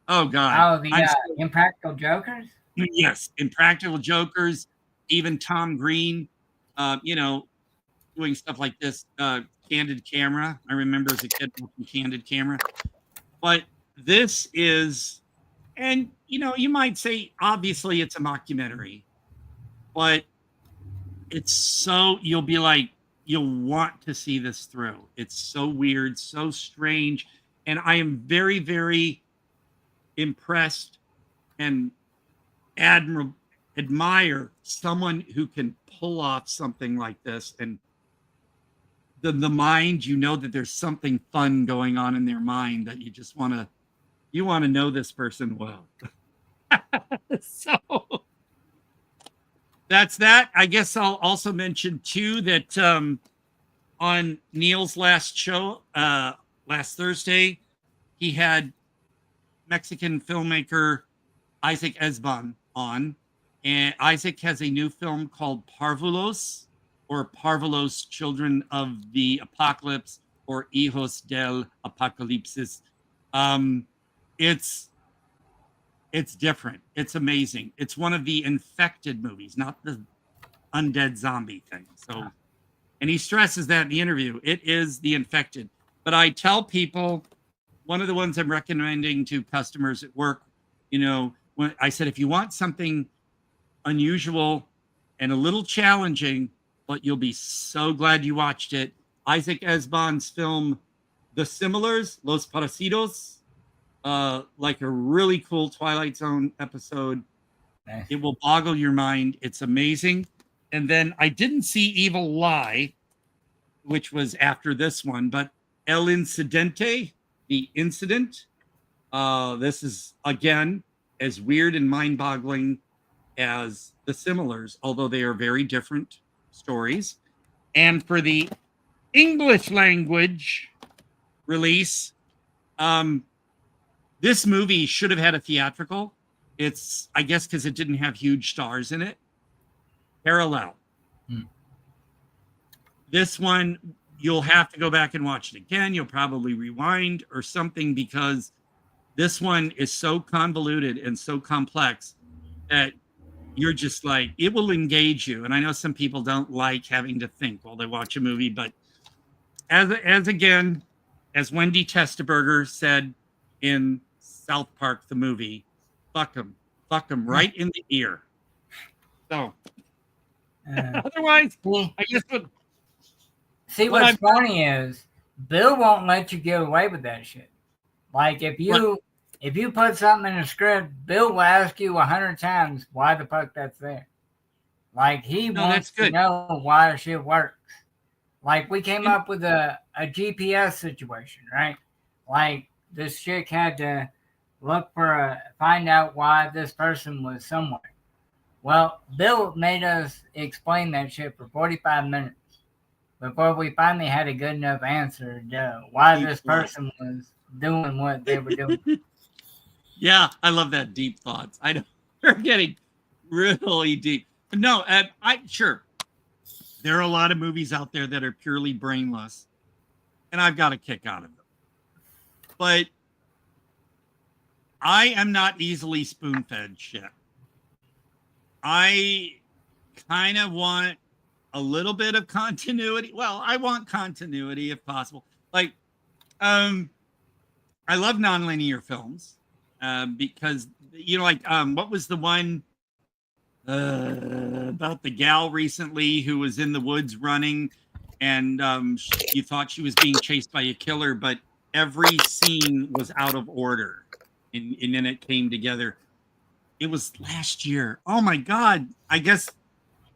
Oh God! Oh, the Impractical Jokers. Yes, Impractical Jokers. Even Tom Green, doing stuff like this. Candid Camera. I remember as a kid watching Candid Camera. But this is, and you might say obviously it's a mockumentary, but it's so, you'll be like, you'll want to see this through. It's so weird, so strange. And I am very, very impressed and admire someone who can pull off something like this. And the mind, that there's something fun going on in their mind that you just want to know this person well. So that's that. I guess I'll also mention too that on Neil's last show, last Thursday, he had Mexican filmmaker Isaac Esban on, and Isaac has a new film called Parvulos, or Parvulos, Children of the Apocalypse, or Hijos del Apocalipsis. It's different. It's amazing. It's one of the infected movies, not the undead zombie thing. So, and he stresses that in the interview. It is the infected. But I tell people, one of the ones I'm recommending to customers at work, when I said, if you want something unusual and a little challenging, but you'll be so glad you watched it, Isaac Esban's film, The Similars, Los Parasitos. like a really cool Twilight Zone episode. Nice. It will boggle your mind. It's amazing. And then I didn't see Evil Lie, which was after this one, but El Incidente, The Incident. This is, again, as weird and mind-boggling as The Similars, although they are very different stories. And for the English language release, this movie should have had a theatrical. It's, I guess, because it didn't have huge stars in it. Parallel. This one, you'll have to go back and watch it again. You'll probably rewind or something, because this one is so convoluted and so complex that you're just like, it will engage you. And I know some people don't like having to think while they watch a movie, but as Wendy Testaberger said in South Park, the movie, fuck them right in the ear. So otherwise, I guess what's funny is Bill won't let you get away with that shit. Like if you put something in a script, Bill will ask you 100 times why the fuck that's there. Like he wants to know why shit works. Like we came up with a GPS situation, right? Like this chick had to find out why this person was somewhere. Well, Bill made us explain that shit for 45 minutes before we finally had a good enough answer to why this person was doing what they were doing. Yeah, I love that deep thoughts. I know we're getting really deep. No, sure. There are a lot of movies out there that are purely brainless, and I've got a kick out of them. But I am not easily spoon-fed shit. I kind of want a little bit of continuity. Well, I want continuity if possible. Like, I love nonlinear films because, you know, like, what was the one about the gal recently who was in the woods running, and you thought she was being chased by a killer, but every scene was out of order, and then it came together. It was last year. Oh my God. I guess,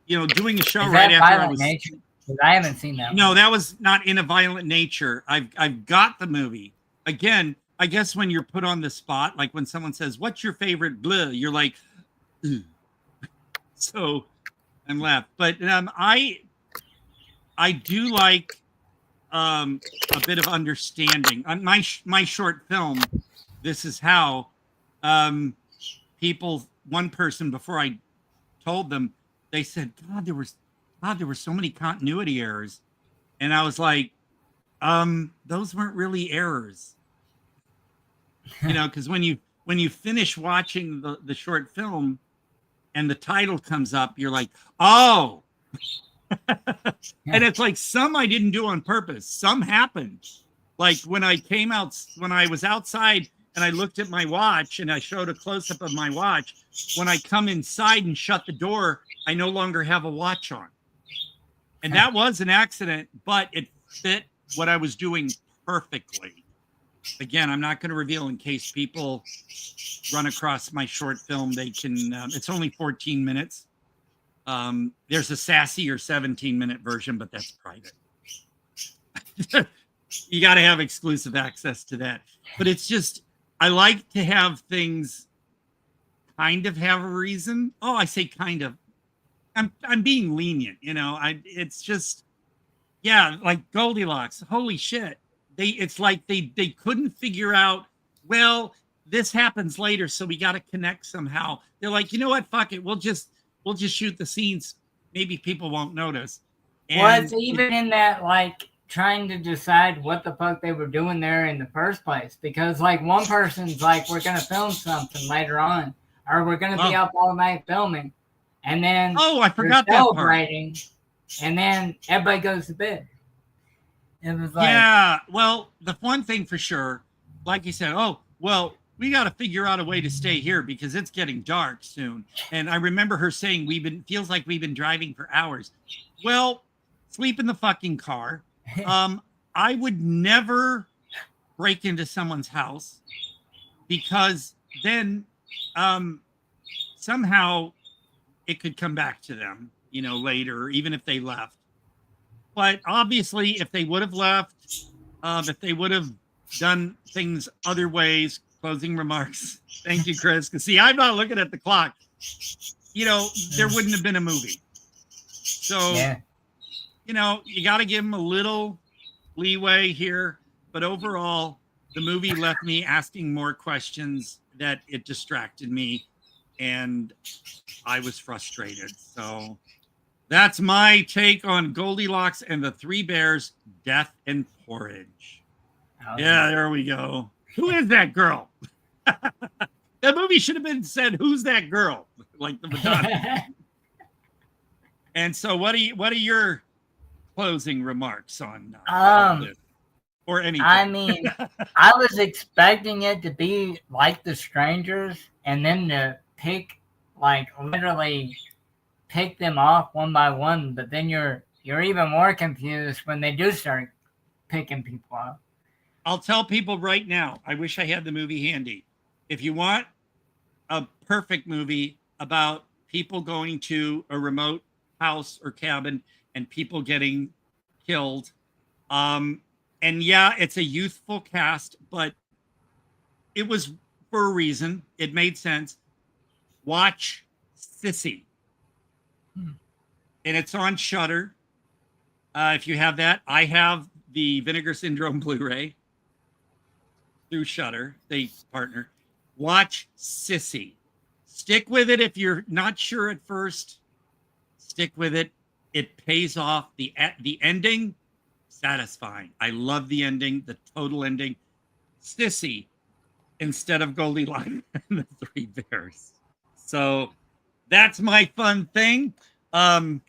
you know, doing a show right after I was. Nature? I haven't seen that. No, that was not In a Violent Nature. I've got the movie. Again, I guess when you're put on the spot, like when someone says, "What's your favorite blah?" You're like, ugh. So I'm left. But I do like a bit of understanding. On my short film, This Is How, one person, before I told them, they said, God, there were so many continuity errors. And I was like, those weren't really errors. You know, because when you finish watching the short film and the title comes up, you're like, oh. And it's like, some I didn't do on purpose. Some happened. Like when I was outside and I looked at my watch and I showed a close-up of my watch, when I come inside and shut the door, I no longer have a watch on. And that was an accident, but it fit what I was doing perfectly. Again, I'm not going to reveal in case people run across my short film. They can, it's only 14 minutes. There's a sassier 17-minute version, but that's private. You got to have exclusive access to that. But it's just, I like to have things kind of have a reason. Oh, I say kind of. I'm being lenient, you know. It's just, yeah, like Goldilocks. Holy shit. It's like they couldn't figure out, well, this happens later, so we got to connect somehow. They're like, you know what? Fuck it. We'll just shoot the scenes. Maybe people won't notice. Well, it's even in that, like, trying to decide what the fuck they were doing there in the first place. Because, like, one person's like, we're going to film something later on, or we're going to be up all night filming. And then I forgot that part. And then everybody goes to bed. It was like, yeah, well, the one thing for sure, like you said, we got to figure out a way to stay here because it's getting dark soon. And I remember her saying, feels like we've been driving for hours. Well, sleep in the fucking car. I would never break into someone's house. because then somehow it could come back to them, you know, later, even if they left. But obviously, if they would have left, if they would have done things other ways, closing remarks. Thank you, Chris. Because see, I'm not looking at the clock. You know, there wouldn't have been a movie. So, you know, you got to give them a little leeway here. But overall, the movie left me asking more questions that it distracted me. And I was frustrated. So that's my take on Goldilocks and the Three Bears, Death and Porridge. Yeah, there we go. Who is that girl? That movie should have been said, "Who's that girl?" Like the Madonna. And so, what are your closing remarks on this? Or anything? I mean, I was expecting it to be like The Strangers, and then to pick, like, literally pick them off one by one. But then you're even more confused when they do start picking people up. I'll tell people right now, I wish I had the movie handy. If you want a perfect movie about people going to a remote house or cabin and people getting killed, and yeah, it's a youthful cast, but it was for a reason. It made sense. Watch Sissy. And it's on Shudder. If you have that, I have the Vinegar Syndrome Blu-ray through Shudder. They partner. Watch Sissy. Stick with it if you're not sure at first. Stick with it. It pays off. The ending, satisfying. I love the ending, the total ending. Sissy instead of Goldilocks and the Three Bears. So that's my fun thing. I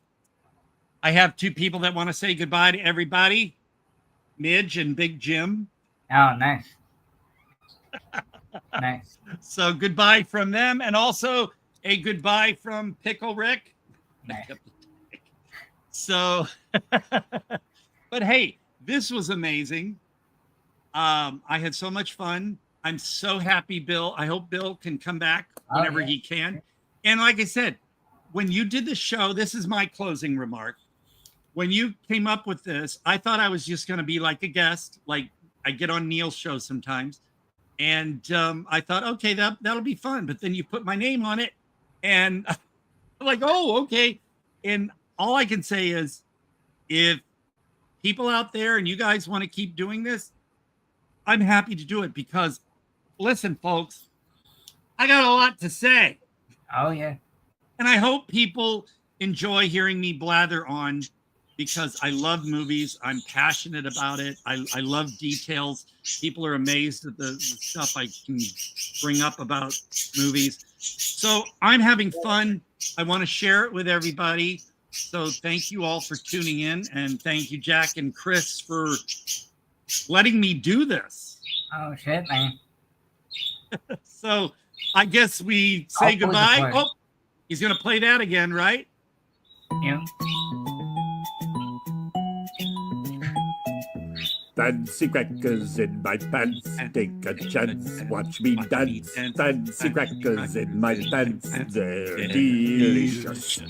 have two people that want to say goodbye to everybody. Midge and Big Jim. Oh, nice. Nice. So goodbye from them, and also a goodbye from Pickle Rick. Nice. So, but hey, this was amazing. I had so much fun. I'm so happy, Bill. I hope Bill can come back whenever he can. And like I said, when you did the show, this is my closing remark. When you came up with this, I thought I was just going to be like a guest, like I get on Neil's show sometimes. And I thought, okay, that'll be fun. But then you put my name on it, and I'm like, oh, okay. And all I can say is, if people out there and you guys want to keep doing this, I'm happy to do it, because listen, folks, I got a lot to say. Oh, yeah. And I hope people enjoy hearing me blather on, because I love movies. I'm passionate about it. I love details. People are amazed at the stuff I can bring up about movies. So I'm having fun. I want to share it with everybody. So thank you all for tuning in. And thank you, Jack and Chris, for letting me do this. Oh, shit, man. So I guess we say goodbye. Oh, he's going to play that again, right? Yeah. Fancy crackers in my pants, take a chance, watch me dance. Fancy crackers in my pants, they're delicious.